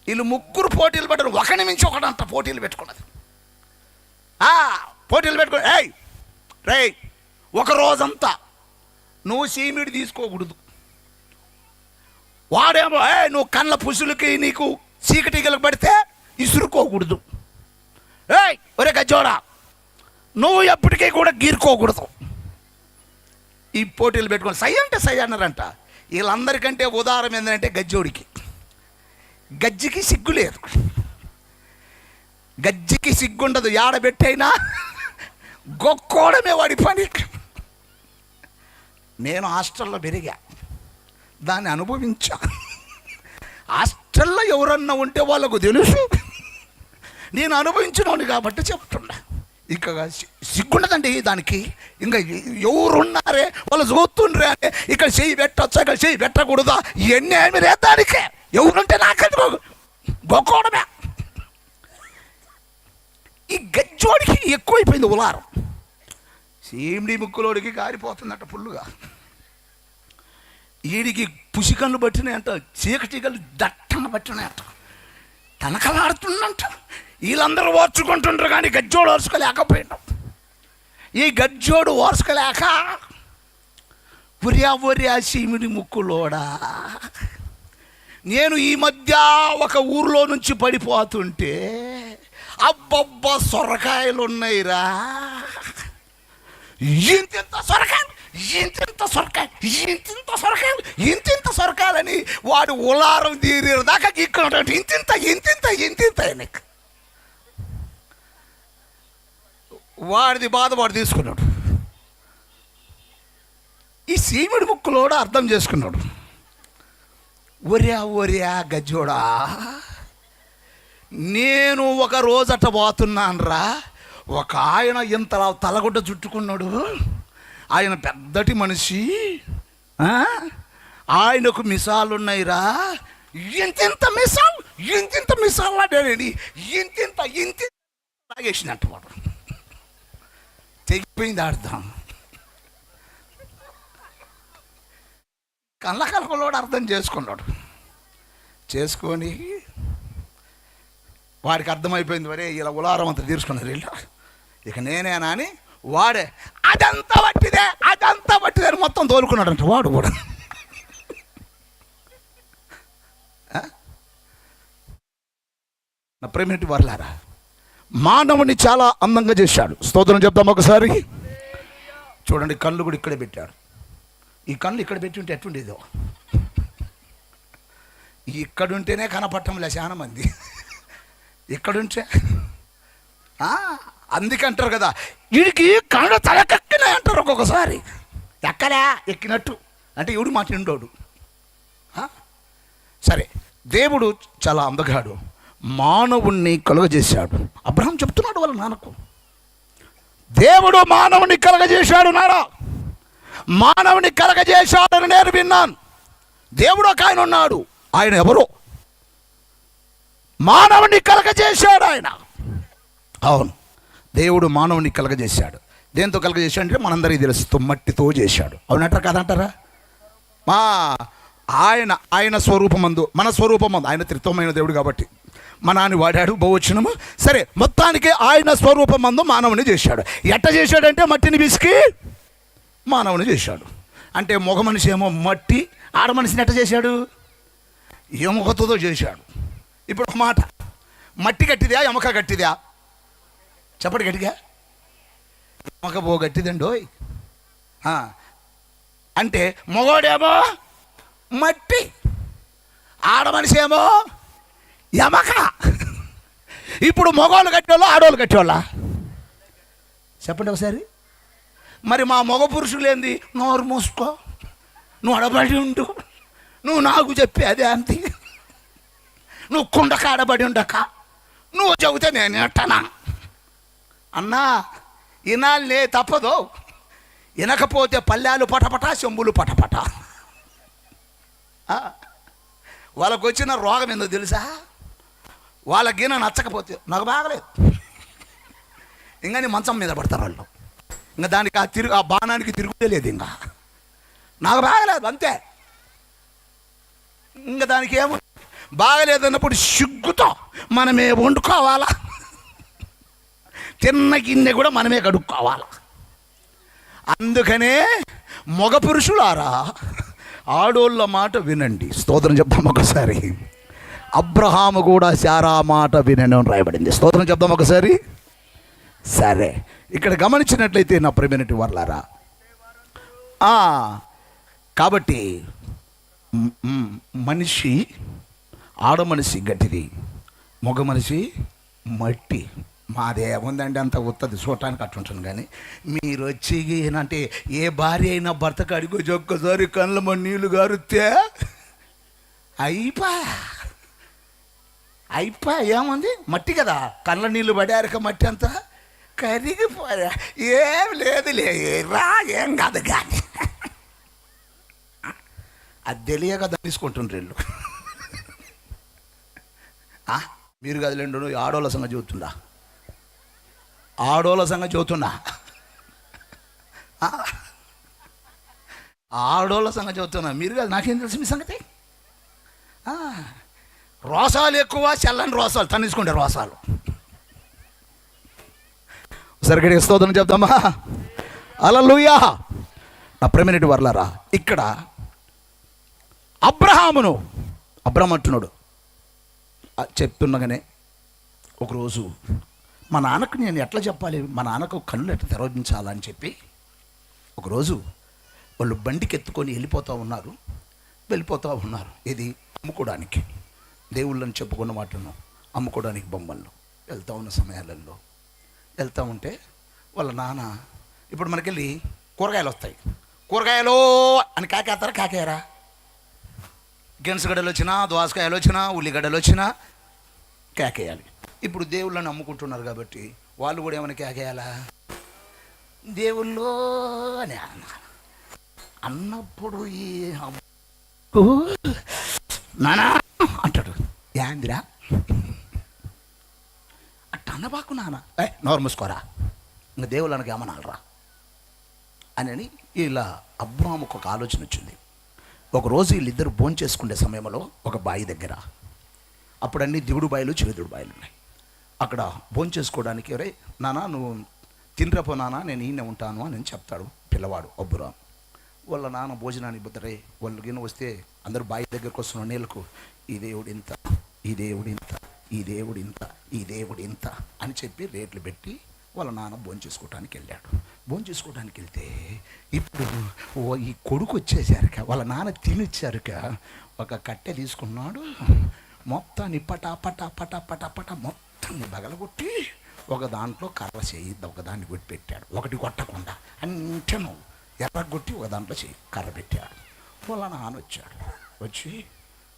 వీళ్ళు ముగ్గురు పోటీలు పెట్టరు. ఒకని మించి ఒకడంట పోటీలు పెట్టుకున్నది. పోటీలు పెట్టుకో. రేయ్ ఒక రోజంతా నువ్వు సీమిడి తీసుకోకూడదు. వాడేమో నువ్వు కళ్ళ పుసులకి నీకు చీకటిగలకు పడితే ఇసురుకోకూడదు. ఒరే గజ్జోడా నువ్వు ఎప్పటికీ కూడా గీరుకోకూడదు. ఈ పోటీలు పెట్టుకొని సై అంటే సై అన్నారంట. వీళ్ళందరికంటే ఉదాహరణ ఏంటంటే గజ్జోడికి. గజ్జికి సిగ్గు లేదు. గజ్జికి సిగ్గుండదు. ఆడబెట్టైనా గొక్కోవడమే వాడి పని. నేను హాస్టల్లో పెరిగా, దాన్ని అనుభవించా. హాస్టల్లో ఎవరన్నా ఉంటే వాళ్ళకు తెలుసు. నేను అనుభవించినోని కాబట్టి చెప్తున్నా. ఇక సిగ్గుండదండి దానికి. ఇంకా ఎవరున్నారే వాళ్ళు చూస్తుండ్రే అంటే ఇక్కడ చెయ్యి పెట్టచ్చా, ఇక్కడ చెయ్యి పెట్టకూడదా, ఇవన్నీ ఏమి లేదు దానికే. ఎవరుంటే నాకెందుకు గొక్కోవడమే. ఈ గజ్జోడికి ఎక్కువైపోయింది ఉలారం. సీమిడి ముక్కులోడికి కారిపోతుందట ఫుల్లుగా. వీడికి పుసికన్లు పట్టినాయంట, చీకటికలు దట్టంగా పట్టినాయంట, తనకలాడుతుందంట. వీళ్ళందరూ ఓర్చుకుంటుంటారు కానీ గజ్జోడు ఓర్చుకోలేకపోయినాం. ఈ గజ్జోడు ఓర్చుకోలేక ఒరియా సీమిడి ముక్కులోడా, నేను ఈ మధ్య ఒక ఊర్లో నుంచి పడిపోతుంటే అబ్బబ్బా సొరకాయలు ఉన్నాయిరా, ఇంతింత సొరకాయలు, ఇంతింత సొరకాయలు, ఇంతింత సొరకాయలు, ఇంతింత సొరకాయలని వాడు ఉలారం తీరేరు దాకా గీక్కున్నట్టు ఇంతింత ఇంతింత ఇంతింత ఆయనకి. వాడిది బాధ వాడు తీసుకున్నాడు. ఈ సీమిడి ముక్కులోడు అర్థం చేసుకున్నాడు. ఒరియా గజ్జోడా, నేను ఒక రోజట పోతున్నాను రా. ఒక ఆయన ఇంత తలగుడ్డ చుట్టుకున్నాడు. ఆయన పెద్దటి మనిషి, ఆయనకు మిసాలున్నాయిరా. ఇంతింత మిసాలు అంటే ఇంతింత లాగేసినట్టు వాడు. తెగిపోయింది అర్థం. కళ్ళకలకలోడు అర్థం చేసుకున్నాడు. చేసుకొని వాడికి అర్థమైపోయింది, వరే ఇలా ఉలారం అంతా తీర్చుకున్నారు వీళ్ళు, ఇక నేనేనా అని వాడే అదంతా పట్టిదే అని మొత్తం తోలుకున్నాడంట వాడు కూడా. నా ప్రేమిటి వర్లారా, మానవుని చాలా అందంగా చేశాడు. స్తోత్రం చెప్తాం ఒకసారి. చూడండి, కళ్ళు కూడా ఇక్కడే పెట్టాడు. ఈ కళ్ళు ఇక్కడ పెట్టి ఉంటే ఎట్టుండేదో. ఇక్కడుంటేనే కనపట్టంలే చాలా మంది. ఇక్కడుంటే అందుకంటారు కదా, వీడికి కళ్ళు తలకెక్కినాయి అంటారు ఒక్కొక్కసారి. ఎక్కడా ఎక్కినట్టు అంటే ఎవడు మాట్లాడోడు. సరే, దేవుడు చాలా అందగాడు, మానవుణ్ణి కలుగజేశాడు. అబ్రహాం చెప్తున్నాడు వాళ్ళ నాన్నకు, దేవుడు మానవుని కలగజేశాడు నారా, మానవుని కలగజేశాడని నేను విన్నాను. దేవుడు ఒక ఆయన ఉన్నాడు. ఆయన ఎవరో? మానవుని కలగజేశాడు ఆయన. అవును, దేవుడు మానవుని కలగజేశాడు. దేంతో కలగజేశాడు అంటే మనందరికీ తెలుస్తూ మట్టితో చేశాడు. అవునంటారా కాదంటారా? ఆయన స్వరూపమందు, మన స్వరూపమందు, ఆయన త్రిత్వమైన దేవుడు కాబట్టి మనాన్ని వాడాడు బహువచనము. సరే, మొత్తానికి ఆయన స్వరూపమందు మానవుని చేశాడు. ఎట్ట చేశాడంటే మట్టిని విసికి మానవుని చేశాడు. అంటే మగ మనిషి ఏమో మట్టి, ఆడ మనిషిని ఎట్ట చేశాడు? ఎముకతో చేశాడు. ఇప్పుడు ఒక మాట, మట్టి గట్టిదా ఎముక గట్టిదా? చెప్పండి గట్టిగా. ఎముక బో గట్టిదండోయ్. అంటే మగోడేమో మట్టి, ఆడ మనిషి ఏమో ఎమక. ఇప్పుడు మగవాళ్ళు కట్టేవాళ్ళు, ఆడవాళ్ళు కట్టేవాళ్ళ? చెప్పండి ఒకసారి. మరి మా మగ పురుషులు ఏంది? నోరు మూసుకో, నువ్వు అడబడి ఉండు, నువ్వు నాకు చెప్పి అదే అంతే, నువ్వు కుండక ఆడబడి ఉండక, నువ్వు చెబితే నేను వింటానా? అన్నా వినాలే తప్పదు, వినకపోతే పల్లెలు పటపట, చెంబులు పటపట. వాళ్ళకు వచ్చిన రోగం ఏందో తెలుసా? వాళ్ళ గిన నచ్చకపోతే నాకు బాగలేదు, ఇంకా నీ మంచం మీద పడతారు వాళ్ళు. ఇంకా దానికి ఆ బాణానికి తిరుగుతే లేదు, ఇంకా నాకు బాగలేదు అంతే. ఇంకా దానికి ఏమో బాగలేదు అన్నప్పుడు సిగ్గుతో మనమే వండుకోవాలా, తిన్న గిన్నె కూడా మనమే కడుక్కోవాలా. అందుకనే మగ పురుషులారా ఆడోళ్ళ మాట వినండి. స్తోత్రం చెప్దాం ఒకసారి. అబ్రహాము కూడా శారా మాట వినను రాయబడింది. స్తోత్రం చెప్దాం ఒకసారి. సరే, ఇక్కడ గమనించినట్లయితే నా ప్రియమైనటి వాళ్ళారా, కాబట్టి మనిషి, ఆడ మనిషి గట్టిది, మగ మనిషి మట్టి. మాదే ఉందండి అంత ఉత్తది చూడటానికి అట్టుంటాను. కానీ మీరు వచ్చి అంటే ఏ భార్య అయినా భర్త కాడికి వచ్చి ఒక్కసారి కళ్ళ నీళ్ళు గారుతే అయిపా ఏముంది, మట్టి కదా, కళ్ళ నీళ్ళు పడారక మట్టి అంతా కరిగిపోయా, ఏం లేదు లేరా, ఏం కాదు. కానీ అది తెలియక తీసుకుంటుండ్రు వీళ్ళు. మీరు కదలేండు, ఆడోళ్ళ సంగతి చెబుతుండా, ఆడోళ్ళ సంగతి చెబుతున్నా, ఆడోళ్ళ సంగతి చెబుతున్నా. మీరు కాదు, నాకేం తెలుసు మీ సంగతి. రోసాలు ఎక్కువ, చల్లని రోసాలు తన్నిసుకుంటే రోసాలు. సరిగ్గా స్తోత్రం చెప్తామా. హల్లెలూయా. నా ప్రియమైనటి వర్లారా, ఇక్కడ అబ్రహాము అంటున్నాడు, చెప్తుండగానే ఒకరోజు మా నాన్నకు నేను ఎట్లా చెప్పాలి, మా నాన్నకు కళ్ళు ఎట్లా తెరవించాలని చెప్పి ఒకరోజు వాళ్ళు బండికి ఎత్తుకొని వెళ్ళిపోతూ ఉన్నారు. ఇది అమ్ముకోవడానికి, దేవుళ్ళని చెప్పుకున్న మాటను అమ్ముకోవడానికి బొమ్మలను వెళ్తూ ఉన్న సమయాలలో వెళ్తూ ఉంటే వాళ్ళ నాన్న, ఇప్పుడు మనకెళ్ళి కూరగాయలు వస్తాయి, కూరగాయలు అని కాకేస్తారా, కాకేయరా? గెన్సగడ్డలు వచ్చినా, దోసకాయలు వచ్చినా, ఉల్లిగడ్డలు వచ్చినా కేకేయాలి. ఇప్పుడు దేవుళ్ళని అమ్ముకుంటున్నారు కాబట్టి వాళ్ళు కూడా ఏమైనా కేకేయాలా? దేవుళ్ళు అని అన్నప్పుడు ఈ నానా అంటాడు, యాందిరా అట్ట అన్నబాకు నాన్న, నోరు మూసుకోరా, ఇంకా దేవుళ్ళనికి ఏమనాలరా అని ఇలా అబ్రాహాముకు ఒక ఆలోచన వచ్చింది. ఒకరోజు వీళ్ళిద్దరు భోంచేసుకునే సమయంలో ఒక బావి దగ్గర, అప్పుడు అన్ని దిగుడు బాయిలు చేదుడు బాయిలు ఉన్నాయి, అక్కడ భోంచేసుకోవడానికి, రే నానా నువ్వు తినరపో నానా, నేను ఈయన ఉంటాను అని చెప్తాడు పిల్లవాడు అబ్రాహాం. వాళ్ళ నాన్న భోజనానికి పోతారే, వాళ్ళు గిన్నె వస్తే అందరూ బావి దగ్గరకు వస్తున్న నీళ్ళకు ఈ దేవుడు ఇంత, ఈ దేవుడు ఇంత, ఈ దేవుడు ఇంత, ఈ దేవుడు ఇంత అని చెప్పి రేట్లు పెట్టి వాళ్ళ నాన్న భోంచేసుకోవడానికి వెళ్ళాడు. భోంచేసుకోవడానికి వెళ్తే ఇప్పుడు ఈ కొడుకు వచ్చేసరిక, వాళ్ళ నాన్న తినిచ్చారుక ఒక కట్టె తీసుకున్నాడు, మొత్తాన్ని పటా పటా పటా పటా పటా మొత్తాన్ని బగలగొట్టి ఒక దాంట్లో కర్ర చేయి ఒకదాన్ని కొట్టి పెట్టాడు, ఒకటి కొట్టకుండా అంటేను ఎర్రగొట్టి ఒక దాంట్లో చేయి కర్ర పెట్టాడు. వాళ్ళ నాన్న వచ్చాడు, వచ్చి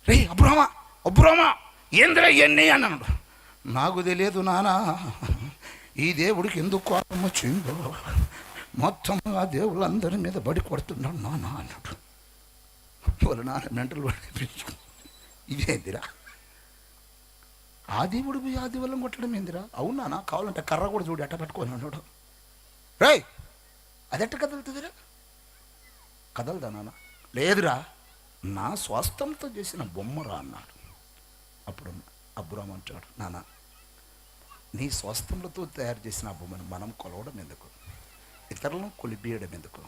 రే అబ్రామా ఏందిరా ఇవన్నీ అన్నాడు. నాకు తెలియదు నానా, ఈ దేవుడికి ఎందుకు కోపం వచ్చిందో, మొత్తం ఆ దేవుళ్ళందరి మీద బడి కొడుతున్నాడు నాన్న అన్నాడు. వాళ్ళ నాన్న మెంటలు పడి, ఇదేందిరా, ఆ దేవుడు ఆ దేవుళ్ళని కొట్టడం ఏందిరా? అవునా, కావాలంటే కర్ర కూడా చూడు ఎట్ట పట్టుకొని అన్నాడు. రే అదెట్ట కదులుతుందిరా? కదలదా నాన్న? లేదురా, నా స్వాస్థంతో చేసిన బొమ్మరా అన్నాడు. అప్పుడు అబ్రాహాము అంటాడు, నాన్న నీ స్వస్థములతో తయారు చేసిన ఆ బొమ్మను మనం కొలవడం ఎందుకు, ఇతరులను కొలిపియడం ఎందుకు,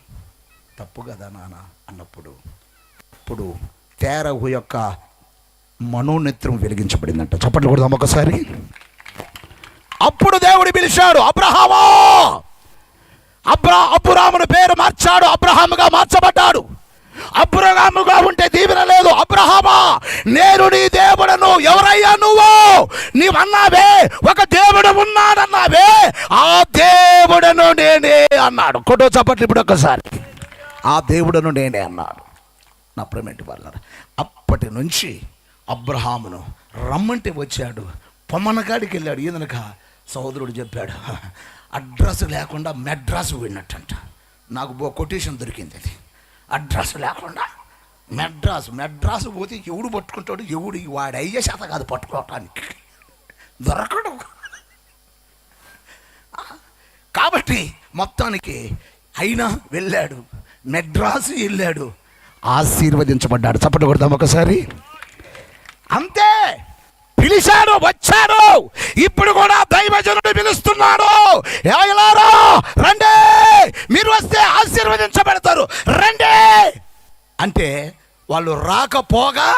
తప్పు కదా నాన్న అన్నప్పుడు అప్పుడు తేరహు యొక్క మనోనేత్రం వెలిగించబడిందంట. చప్పట్లు కొడదాం ఒకసారి. అప్పుడు దేవుడు పిలిచాడు, అబ్రాహామును పేరు మార్చాడు, అబ్రహాముగా మార్చబడ్డాడు. అబ్రహాముగా ఉంటే దీవెన లేదు. అబ్రహామా నేను నీ దేవుడను. ఎవరయ్యా నువ్వు? నీవన్నావే ఒక దేవుడు ఉన్నాడన్నావే, ఆ దేవుడను నేనే అన్నాడు. కొట్టో చప్పట్లు ఇప్పుడు ఒక్కసారి. ఆ దేవుడను నేనే అన్నాడు. నా ప్రేమేంటి వాళ్ళ, అప్పటి నుంచి అబ్రహామును రమ్మంటే వచ్చాడు, పొమ్మన్నకాడికి వెళ్ళాడు. ఈయనక సహోదరుడు చెప్పాడు, అడ్రస్ లేకుండా మెడ్రాస్ పోయినట్టంట. నాకు కొటేషన్ దొరికింది అది. అడ్రస్ లేకుండా మెడ్రాస్ పోతే ఎవడు పట్టుకుంటాడు? ఎవడు వాడు అయ్యే శాత కాదు పట్టుకోవటానికి, దొరకడు. కాబట్టి మొత్తానికి అయినా వెళ్ళాడు, మెడ్రాసు వెళ్ళాడు, ఆశీర్వదించబడ్డాడు. చప్పట్లు కొడదాం ఒకసారి. అంతే, పిలిచాడు, వచ్చాడు. ఇప్పుడు కూడా దైవజనుడు పిలుస్తున్నాడు, ఎవలారా రండి, మీరు వస్తే ఆశీర్వదించబడతారు, రండి అంటే వాళ్ళు రాకపోగా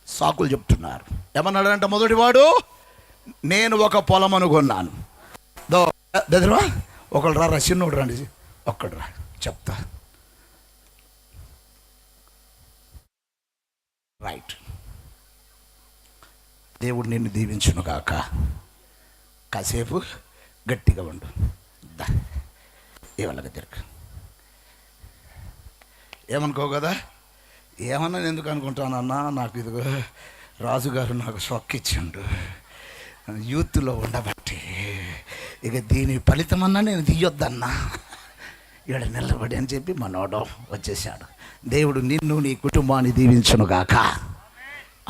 సాకులు చెప్తున్నారు. ఏమన్నాడంటే మొదటివాడు, నేను ఒక పొలమును కొన్నాను. బెదరా ఒకళ్ళు రా, చిన్నోడు రండి, ఒక్కడు రా చెప్తా. రైట్, దేవుడు నిన్ను దీవించును గాక. కాసేపు గట్టిగా ఉండు. ఏమన్నా తిరగ ఏమనుకో కదా, ఏమన్నా ఎందుకు అనుకుంటానన్నా, నాకు ఇదిగో రాజుగారు నాకు షాక్ ఇచ్చిండు యూత్లో ఉండబట్టి, ఇక దీని ఫలితమన్నా నేను తీయొద్దన్నా, 7 నిలబడి అని చెప్పి మనోడు వచ్చేసాడు. దేవుడు నిన్ను నీ కుటుంబాన్ని దీవించును గాక.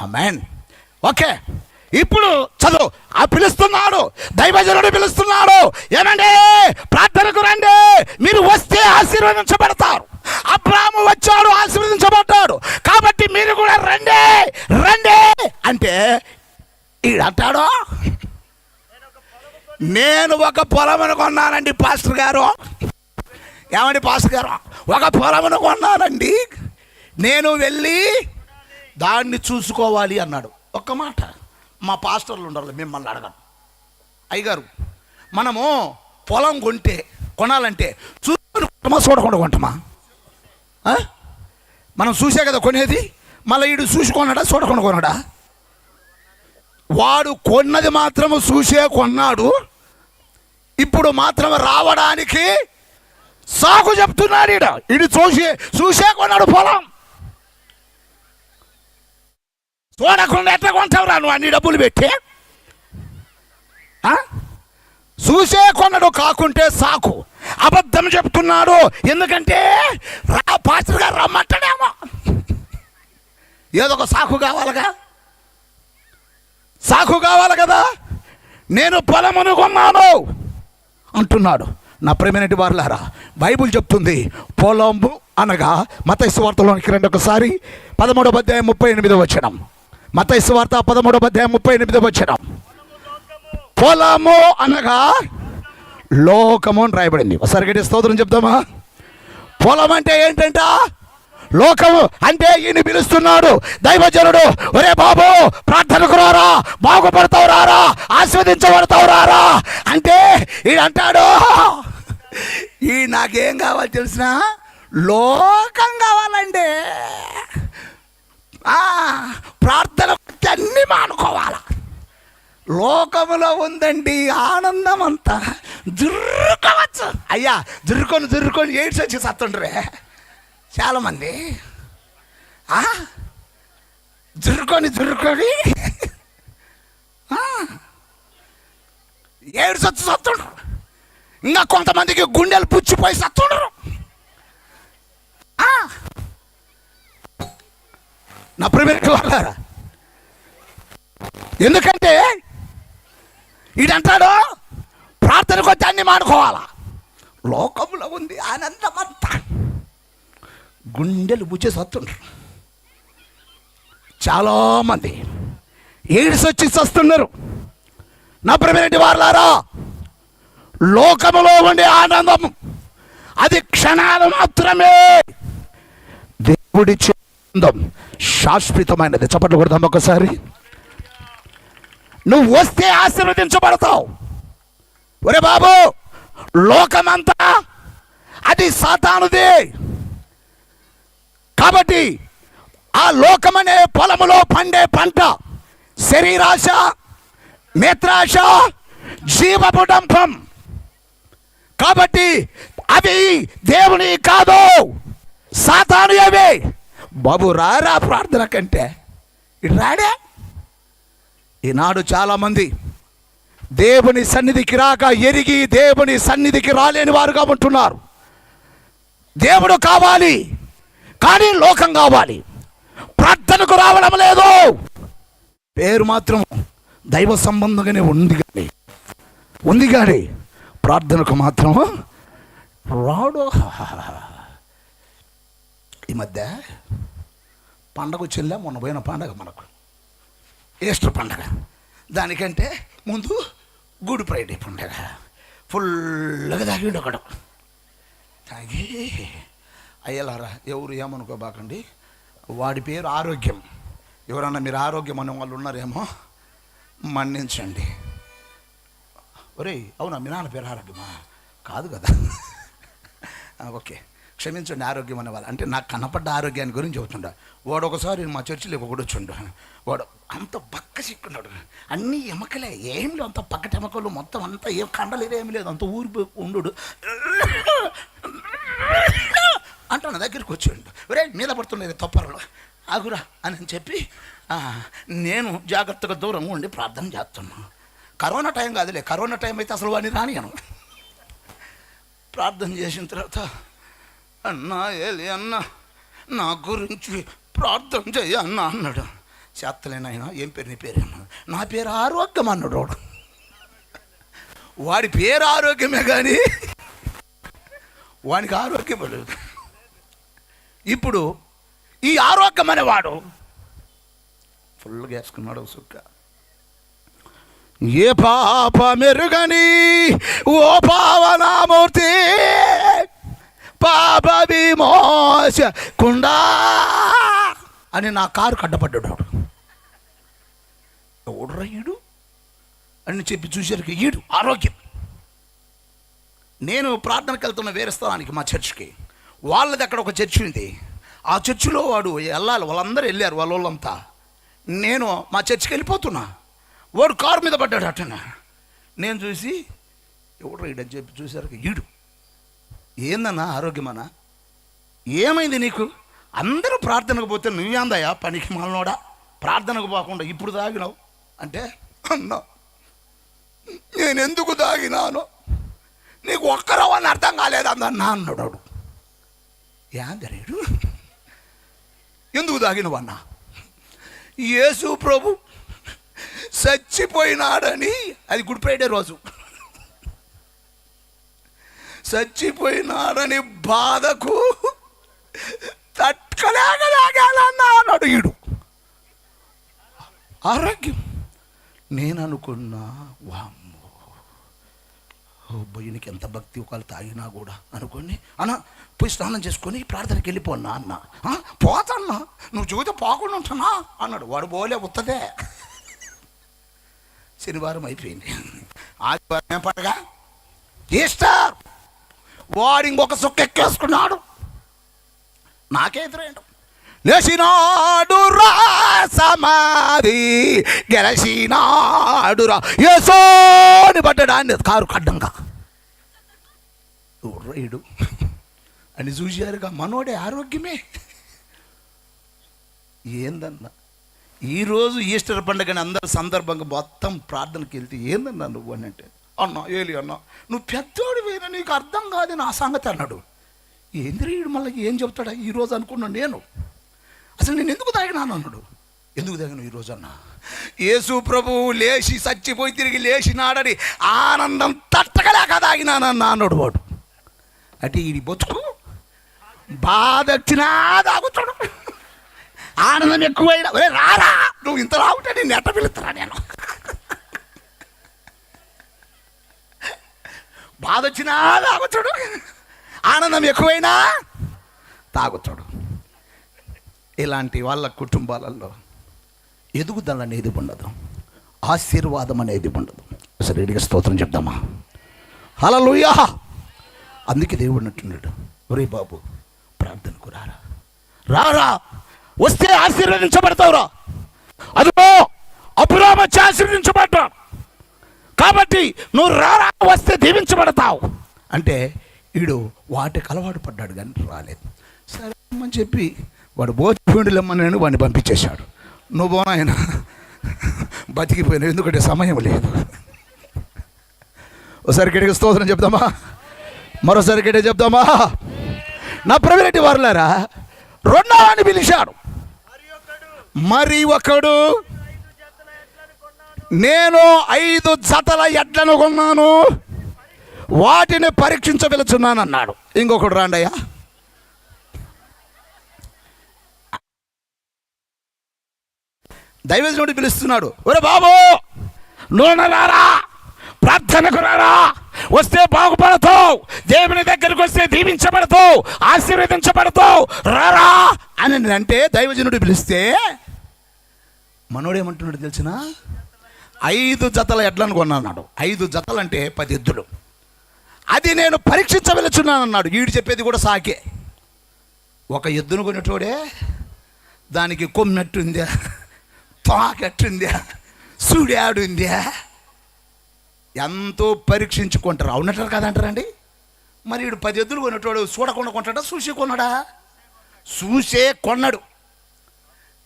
ఆమేన్. ఓకే, ఇప్పుడు చదువు. ఆ పిలుస్తున్నాడు, దైవజనుడు పిలుస్తున్నాడు, ఏమండి ప్రార్థనకు రండి, మీరు వస్తే ఆశీర్వదించబడతారు. అబ్రాహాము వచ్చాడు, ఆశీర్వదించబడ్డాడు. కాబట్టి మీరు కూడా రండి రండి అంటే ఈడంటాడు, నేను ఒక పొలమును కొన్నానండి పాస్టర్ గారు. ఏమండి పాస్టర్ గారు, ఒక పొలమును కొన్నానండి, నేను వెళ్ళి దాన్ని చూసుకోవాలి అన్నాడు. ఒక్క మాట, మా పాస్టర్లు ఉండాలి, మిమ్మల్ని అడగను. అయ్యగారు, మనము పొలం కొనాలంటే చూసుకుంటామా చూడకుండా కొంటామా? మనం చూసే కదా కొనేది. మళ్ళీ వీడు చూసి కొన్నాడా చూడకుండా కొన్నాడా? వాడు కొన్నది మాత్రము చూసే కొన్నాడు. ఇప్పుడు మాత్రం రావడానికి సాకు చెప్తున్నాడు. ఇది చూసే కొన్నాడు పొలం. చూడకుండా ఎట్లా కొంటావురా నువ్వు అన్ని డబ్బులు పెట్టి? చూసే కొన్నాడు, కాకుంటే సాకు. అబద్ధం చెప్తున్నాడు. ఎందుకంటే పాస్టర్ గారు రమ్మంటాడేమో, ఏదో ఒక సాకు కావాలి కదా. నేను పొలమును కొన్నాను అంటున్నాడు. నా ప్రేమైనటి వారులారా, బైబిల్ చెప్తుంది పొలము అనగా, మత్తయి సువార్తలోనికి రండి ఒకసారి, 13వ అధ్యాయం 38వ వచనం. మత్తయి సువార్త 13వ అధ్యాయం 38వ వచనం. పొలము అనగా లోకము అని రాయబడింది. ఒకసారి గట్టి స్తోత్రం చెప్తామా? పొలం అంటే ఏంటంట? లోకము. అంటే ఈయన పిలుస్తున్నాడు దైవజనుడు, ఒరే బాబు ప్రార్థనకు రారా, బాగుపడతావు రారా, ఆస్వాదించబడతావు రారా అంటే ఈడంటాడు, ఈ నాకేం కావాలి తెలిసిన, లోకం కావాలండి. ప్రార్థన అన్నీ మానుకోవాలా. లోకములో ఉందండి ఆనందం అంతా, జుర్రుకోవచ్చు. అయ్యా జుర్రుకొని ఎయిడ్స్ వచ్చి సత్తుండ్రే చాలామంది. జుర్రుకొని ఎయిడ్స్ వచ్చి సత్తుండ్రు. ఇంకా కొంతమందికి గుండెలు పుచ్చిపోయి సత్తుండ్రు. నా ప్రియమైన వాళ్ళారా, ఎందుకంటే ఈడంటాడు ప్రార్థనకు వచ్చి అన్ని మానుకోవాలా. లోకంలో ఉంది ఆనందమంతా, గుండెలు బుచ్చే సత్తుండ్రు. చాలామంది ఎయిడ్స్ వచ్చి చస్తున్నారు. నా ప్రియమైన వారులారా, లోకములో ఉండే ఆనందం అది క్షణాలు మాత్రమే. దేవుడి ఆనందం శాశ్వతమైనది. చప్పట్లు కొడదాం ఒకసారి. నువ్వు వస్తే ఆశీర్వదించబడతావు. ఒరే బాబు, లోకమంతా అది సాతానుదే. కాబట్టి ఆ లోకమనే పొలములో పండే పంట శరీరాశ, నేత్రాశ, జీవపు డంపం. కాబట్టి అవి దేవుని కాదు, సాతాను అవి. బాబు రారా ప్రార్థన కంటే, ఇటు రాడే. ఈనాడు చాలామంది దేవుని సన్నిధికి రాక ఎరిగి దేవుని సన్నిధికి రాలేని వారుగా ఉంటున్నారు. దేవుడు కావాలి కానీ లోకం కావాలి, ప్రార్థనకు రావడం లేదు. పేరు మాత్రం దైవ సంబంధంగానే ఉంది కానీ ప్రార్థనకు మాత్రం రాడు. ఈ మధ్య పండగ వచ్చిందా, మొన్న పోయిన పండగ మనకు ఈస్టర్ పండగ, దానికంటే ముందు గుడ్ ఫ్రైడే పండగ. ఫుల్గా తాగిండు ఒకడు. తాగి అయ్యలారా ఎవరు ఏమనుకోబాకండి, వాడి పేరు ఆరోగ్యం. ఎవరన్నా మీరు ఆరోగ్యం అనే వాళ్ళు ఉన్నారేమో మన్నించండి. ఒరే అవునా మీ నాన్న పేరు ఆరోగ్యమా? కాదు కదా. ఓకే క్షమించండి, ఆరోగ్యం అనేవాళ్ళు అంటే నాకు కనపడ్డ ఆరోగ్యాన్ని గురించి చెబుతుండ. వాడు ఒకసారి మా చర్చిలో ఒకడు వచ్చిండు. వాడు అంత బక్క చిక్కున్నాడు, అన్నీ ఎమకలే, ఏం లేదు, అంత పక్కటి ఎమకలు మొత్తం అంతా ఏం కండలేదు, ఏమి లేదు, అంత ఊరి ఉండు అంటున్న దగ్గరికి వచ్చిండు. ఒరే మీద పడుతుండేది తొప్పరలో ఆగురా అని చెప్పి నేను జాగ్రత్తగా దూరంగా ఉండి ప్రార్థన చేస్తున్నాను. కరోనా టైం కాదులే, కరోనా టైం అయితే అసలు వాడిని రానియను. ప్రార్థన చేసిన తర్వాత అన్నా ఏలి అన్న నా గురించి ప్రార్థన చేయ అన్న అన్నాడు. చేస్తలేనాయన ఏం పేరు నీ పేరు అన్నాడు. నా పేరు ఆరోగ్యం అన్నాడు వాడు. వాడి పేరు ఆరోగ్యమే కానీ వానికి ఆరోగ్యం లేదు. ఇప్పుడు ఈ ఆరోగ్యం అనేవాడు ఫుల్గా వేసుకున్నాడు సుక్క. ఏ పాప మెరుగని ఓ పావనామూర్తి పాప విమోచకుండా అని నా కారు కడ్డపడ్డాడు. ఎవడురా ఈడు అని చెప్పి చూసేసరికి ఈడు ఆరోగ్యం. నేను ప్రార్థనకి వెళ్తున్న వేరే స్థలానికి మా చర్చికి, వాళ్ళది అక్కడ ఒక చర్చి ఉంది. ఆ చర్చిలో వాడు వెళ్ళాలి, వాళ్ళందరూ వెళ్ళారు వాళ్ళంతా. నేను మా చర్చికి వెళ్ళిపోతున్నా, వాడు కారు మీద పడ్డాడు అట్టన. నేను చూసి ఎవడు ఈడని చెప్పి చూసారు, ఈడు. ఏందన్నా ఆరోగ్యమన్నా, ఏమైంది నీకు? అందరూ ప్రార్థనకు పోతే నువ్వేందయ్యా పనికి మాలనోడా, ప్రార్థనకు పోకుండా ఇప్పుడు తాగినావు అంటే, అన్నా నేను ఎందుకు తాగినాను నీకు ఒక్కరవని అర్థం కాలేదన్నా అన్నాడు. యాందరేడు ఎందుకు తాగినవన్నా? యేసు ప్రభు చచ్చిపోయినాడని, అది గుడ్ ఫ్రైడే రోజు, చచ్చిపోయినాడని బాధకు తట్టుకోలేకలాగాలన్నా అన్నాడు ఈడు. ఆరోగ్యం. నేను అనుకున్నా వామ్మో బొయ్యనికి ఎంత భక్తి ఒకళ్ళు తాగినా కూడా అనుకోని అన్న పోయి స్నానం చేసుకొని ప్రార్థనకి వెళ్ళిపోన్నా అన్న. పోతన్నా నువ్వు చూస్తే పోకుండా ఉంటున్నా అన్నాడు. వాడు పోలే ఉత్తదే. శనివారం అయిపోయింది, ఆదివారం ఏం పండగ ఈస్టర్. వాడు ఇంకొక సుక్క ఎక్కేసుకున్నాడు. నాకే ఎదురేండు. లేచినాడు రా సమాధి గెలసినాడు రా యేసోని పడ్డాడు కారు కడ్డంగా. రైడు అని చూశారుగా, మనోడే ఆరోగ్యమే. ఏందన్నా ఈరోజు ఈస్టర్ పండుగని అందరి సందర్భంగా మొత్తం ప్రార్థనకి వెళ్తే ఏందన్నా నువ్వు అని అంటే, అన్నా ఏలి అన్నా నువ్వు పెద్దోడు వేరే నీకు అర్థం కాదు నా సంగతి అన్నాడు. ఏంద్రీయుడు మళ్ళీ ఏం చెప్తాడా ఈరోజు అనుకున్నాను నేను. అసలు నేను ఎందుకు తాగినాను అన్నాడు. ఎందుకు తాగినావు ఈరోజు అన్నా? యేసు ప్రభువు లేచి చచ్చిపోయి తిరిగి లేచినాడని ఆనందం తట్టగలేక తాగినానన్నా అన్నాడు వాడు. అంటే ఈ బతుకు బాధ వచ్చినా తాగుతాడు, ఆనందం ఎక్కువైనా రారా నువ్వు ఇంత రావుంటే నేను ఎట్ట పిలుస్తారా నేను. బాధ వచ్చినా తాగుతాడు, ఆనందం ఎక్కువైనా తాగుతాడు. ఇలాంటి వాళ్ళ కుటుంబాలలో ఎదుగుదల అనేది ఉండదు, ఆశీర్వాదం అనేది ఉండదు. అసలు రెడీగా స్తోత్రం చెప్దామా? హల్లెలూయా. అందుకే దేవుడు అంటున్నాడు, ఒరే బాబు ప్రార్థనకు రారా, రారా వస్తే ఆశీర్వదించబడతావురా. అదిగో అబ్రాహాము వచ్చి ఆశీర్వదించబడ్డా కాబట్టి నువ్వు రారా వస్తే దీవించబడతావు అంటే వీడు వాటికి అలవాటు పడ్డాడు కానీ రాలేదు. సరే అని చెప్పి వాడు భోజపుండులమ్మని వాడిని పంపించేశాడు. నువ్వు పోనాయన బతికిపోయినా, ఎందుకంటే సమయం లేదు. ఒకసారి గట్టిగా స్తోత్రం చెప్దామా? మరోసారి గట్టిగా చెప్దామా? నా ప్రభువైన వారులారా, రెండవని పిలిచాడు. మరి ఒకడు, నేను 5 జతల ఎడ్లను కొన్నాను, వాటిని పరీక్షించవెలుచున్నాను అన్నాడు. ఇంకొకడు, రాండయ్యా. దైవజనుడు పిలుస్తున్నాడు. ఒరే బాబు, నూనె రారా, ప్రార్థనకు రారా, వస్తే బాగుపడతావు, దేవుని దగ్గరికి వస్తే దీవించబడతావు, ఆశీర్వదించబడతావు, రారా అని అంటే దైవజనుడు పిలిస్తే మనోడేమంటున్నాడు తెలిసిన? 5 జతల ఎడ్లను కొన్నాడు. 5 జతలు అంటే 10 ఎద్దులు. అది నేను పరీక్షించవెలుచున్నాను అన్నాడు. వీడు చెప్పేది కూడా సాకే. ఒక ఎద్దును కొనేటోడే దానికి కొమ్మెట్టుందా, తోకెట్టుందా, సుడాడుందా, ఎంతో పరీక్షించుకుంటారు. అవునంటారు కదంటారండి. మరి వీడు 10 ఎద్దులు కొనేటోడు చూడకుండా కొంటాడా, చూసి కొన్నాడా? చూసే కొన్నాడు.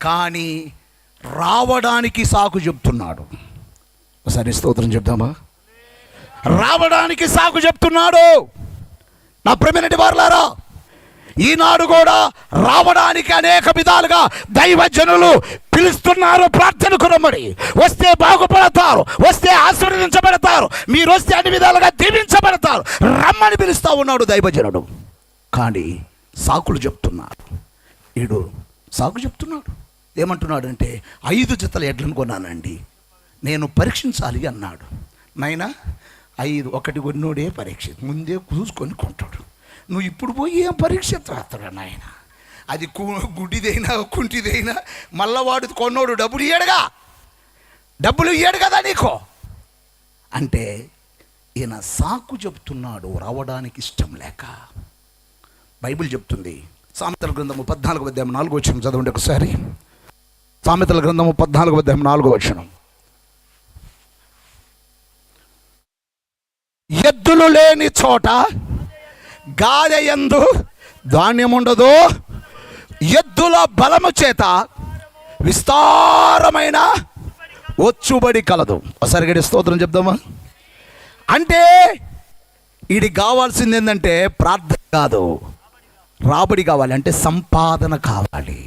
కానీ రావడానికి సాకు చెప్తున్నాడు. ఒకసారి స్తోత్రం చెప్దామా? రావడానికి సాకు చెప్తున్నాడు. నా ప్రియమైనటువంటి వారులారా, ఈనాడు కూడా రావడానికి అనేక విధాలుగా దైవజనులు పిలుస్తున్నారు. ప్రార్థనకు రమ్మడి, వస్తే బాగుపడతారు, వస్తే ఆశీర్వదించబడతారు, మీరు వస్తే అన్ని విధాలుగా దీవించబడతారు, రమ్మని పిలుస్తూ ఉన్నాడు దైవజనుడు. కానీ సాకులు చెప్తున్నారు. వీడు సాకు చెప్తున్నాడు. ఏమంటున్నాడంటే 5 జతల ఎడ్లను కొన్నానండి, నేను పరీక్షించాలి అన్నాడు. నాయనా, 5 ఒకటి కొన్నోడే పరీక్ష ముందే చూసుకొని కొంటాడు. నువ్వు ఇప్పుడు పోయి ఏం పరీక్ష రాస్తాడు నాయన? అది గుడ్డిదైనా కుంటిదైనా మళ్ళా వాడు కొన్నోడు డబ్బులు ఇయ్యాడు కదా నీకు అంటే ఈయన సాకు చెప్తున్నాడు. రావడానికి ఇష్టం లేక. బైబిల్ చెప్తుంది, సామెతల గ్రంథము 14వ అధ్యాయం 4వ వచనం చదవండి ఒకసారి. సామెతల గ్రంథము 14వ అధ్యాయం 4వ వచనం. ఎద్దులు లేని చోట గాదె యందు ధాన్యం ఉండదు, ఎద్దుల బలము చేత విస్తారమైన వచ్చుబడి కలదు. ఒకసారి గడి స్తోత్రం చెప్దామా? అంటే వీడికి కావాల్సింది ఏంటంటే ప్రార్థన కాదు, రాబడి కావాలి, అంటే సంపాదన కావాలి.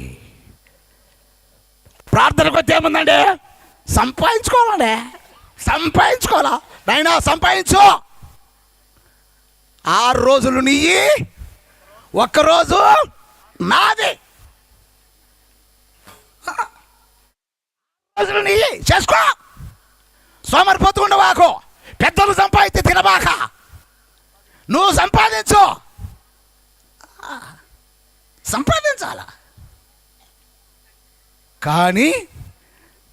ప్రార్థనకు వచ్చే ఏముందండి? సంపాదించుకోవాలా నాయనా, సంపాదించు. 6 రోజులు నీయి, ఒక్కరోజు నాది. రోజులు నీయి చేసుకో, సోమరిపోతూ ఉండవాకు, పెద్దలు సంపాదిస్తే తినబాక, నువ్వు సంపాదించాల. కానీ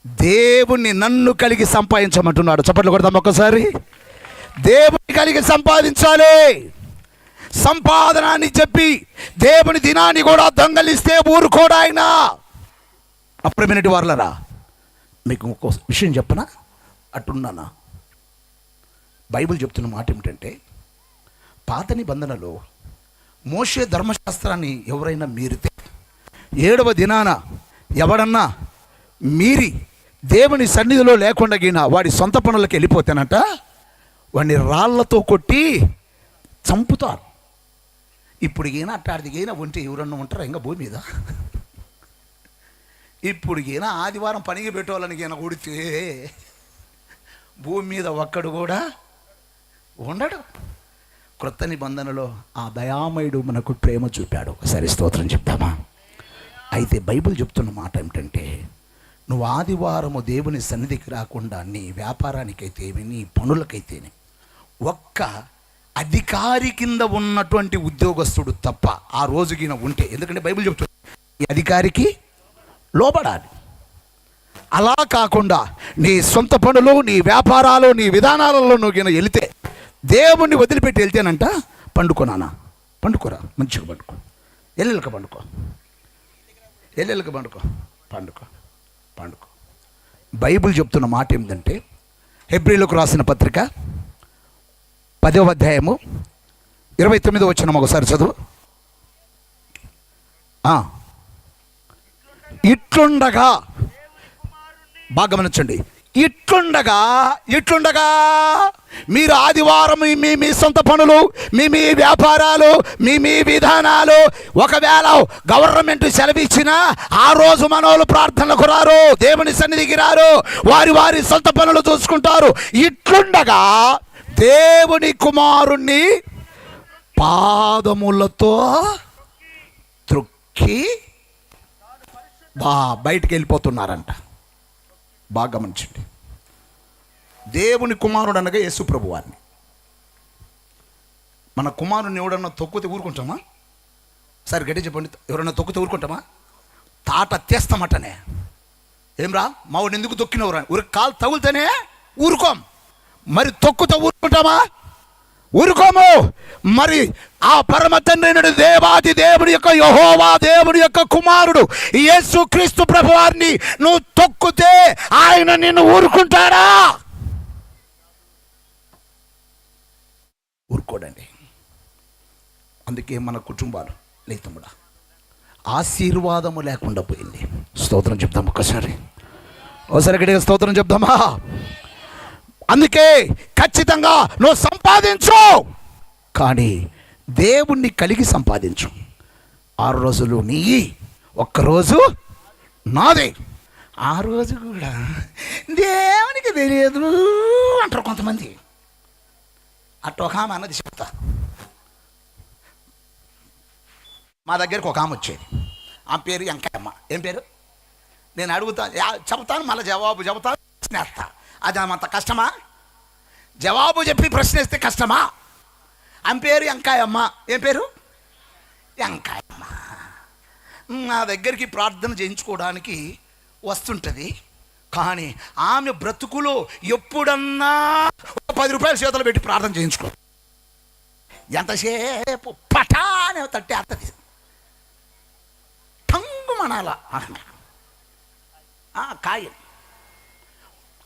దేవుణ్ణి నన్ను కలిగి సంపాదించమంటున్నాడు. చప్పట్లు కొడతాం ఒక్కసారి. దేవుని కలిగి సంపాదించాలి. సంపాదన అని చెప్పి దేవుని దినాన్ని కూడా దొంగలిస్తే ఊరుకోడా ఆయన. అప్రమినటి వారులరా, మీకు ఇంకో విషయం చెప్పనా? అట్టున్నానా? బైబిల్ చెప్తున్న మాట ఏమిటంటే, పాత నిబంధనలో మోషే ధర్మశాస్త్రాన్ని ఎవరైనా మీరితే 7వ దినాన ఎవడన్నా మీరి దేవుని సన్నిధిలో లేకుండా గిన వాడి సొంత పనులకు వెళ్ళిపోతేనట వాడిని రాళ్లతో కొట్టి చంపుతారు. ఇప్పుడు ఈయన అట్టాడిదిగైనా ఉంటే ఎవరన్నా ఉంటారా ఇంకా భూమి మీద? ఇప్పుడు ఈయన ఆదివారం పనికి పెట్టేవాళ్ళని ఈయన కొడితే భూమి మీద ఒక్కడు కూడా ఉండడు. క్రొత్త నిబంధనలో ఆ దయామయుడు మనకు ప్రేమ చూపాడు. ఒకసారి స్తోత్రం చెప్తామా? అయితే బైబిల్ చెప్తున్న మాట ఏమిటంటే, నువ్వు ఆదివారము దేవుని సన్నిధికి రాకుండా నీ వ్యాపారానికైతేమి నీ పనులకైతేనే ఒక్క అధికారి కింద ఉన్నటువంటి ఉద్యోగస్తుడు తప్ప ఆ రోజుకిన ఉంటే, ఎందుకంటే బైబిల్ చెప్తుంది ఈ అధికారికి లోబడాలి. అలా కాకుండా నీ సొంత పనులు, నీ వ్యాపారాలు, నీ విధానాలలో నువ్వు వెళితే, దేవుణ్ణి వదిలిపెట్టి వెళ్తేనంట పండుకోనానా, పండుకోరా, మంచిగా పండుకో, ఎల్లెలక పండుకో, ఎల్లెలక పండుకో, పండుకో పండుకో. బైబిల్ చెప్తున్న మాట ఏమిటంటే, హెబ్రీలకు రాసిన పత్రిక 10వ అధ్యాయము 29వ వచనం ఒకసారి చదువు. ఇట్లుండగా బాగా గమనించండి. ఇట్లుండగా మీరు ఆదివారం మీ సొంత పనులు, మీ వ్యాపారాలు, మీ విధానాలు, ఒకవేళ గవర్నమెంట్ సెలవిచ్చినా ఆ రోజు మనోళ్ళు ప్రార్థనలకు రారు, దేవుని సన్నిధికి రారు, వారి సొంత పనులు చూసుకుంటారు. ఇట్లుండగా దేవుని కుమారుణ్ణి పాదములతో త్రొక్కి బయటికి వెళ్ళిపోతున్నారంట. బాగా గమనించండి. దేవుని కుమారుడు అనగా యేసు ప్రభు వారిని. మన కుమారుని ఎవడన్నా తొక్కితే ఊరుకుంటామా? సరే గట్టి చెప్పండి, ఎవరన్నా తొక్కితే ఊరుకుంటామా? తాట తెస్తామటనే. ఏమ్రా మావాడిని ఎందుకు తొక్కినవురా? ఊరికి కాలు తగులుతేనే ఊరుకోం, మరి తొక్కుతో ఊరుకుంటామా? ఊరుకోము. మరి ఆ పరమ తండ్రి దేవాది దేవుడి యొక్క యెహోవా దేవుడి యొక్క కుమారుడు యేసు క్రీస్తు ప్రభు వారిని నువ్వు తొక్కితే ఆయన నిన్ను ఊరుకుంటాడా? ఊరుకోడండి. అందుకే మన కుటుంబాలు లేతముడా ఆశీర్వాదము లేకుండా పోయింది. స్తోత్రం చెప్దాం ఒకసారి గట్టిగా స్తోత్రం చెప్దామా? అందుకే ఖచ్చితంగా నువ్వు సంపాదించు, కానీ దేవుణ్ణి కలిగి సంపాదించు. 6 రోజులు నీ, ఒక్కరోజు నాదే. ఆ రోజు కూడా దేవునికి తెలియదు అంటారు కొంతమంది. అట్ట ఒక ఆమె అన్నది చెప్తా. మా దగ్గరికి ఒక ఆమె వచ్చేది, ఆ పేరు వెంకయ్యమ్మ. ఏం పేరు? నేను అడుగుతాను, చెబుతాను, మళ్ళీ జవాబు చెబుతాను, ప్రశ్నేస్తా. అది అంత కష్టమా? జవాబు చెప్పి ప్రశ్నిస్తే కష్టమా? ఆమె పేరు వెంకయ్యమ్మ. ఏం పేరు? వెంకయ్యమ్మ. నా దగ్గరికి ప్రార్థన చేయించుకోవడానికి వస్తుంటుంది, కానీ ఆమె బ్రతుకులో ఎప్పుడన్నా 10 రూపాయలు చేతులు పెట్టి ప్రార్థన చేయించుకో. ఎంతసేపు పటానే తట్టి అత్తది, టంగు మనాల ఆమె కాయ.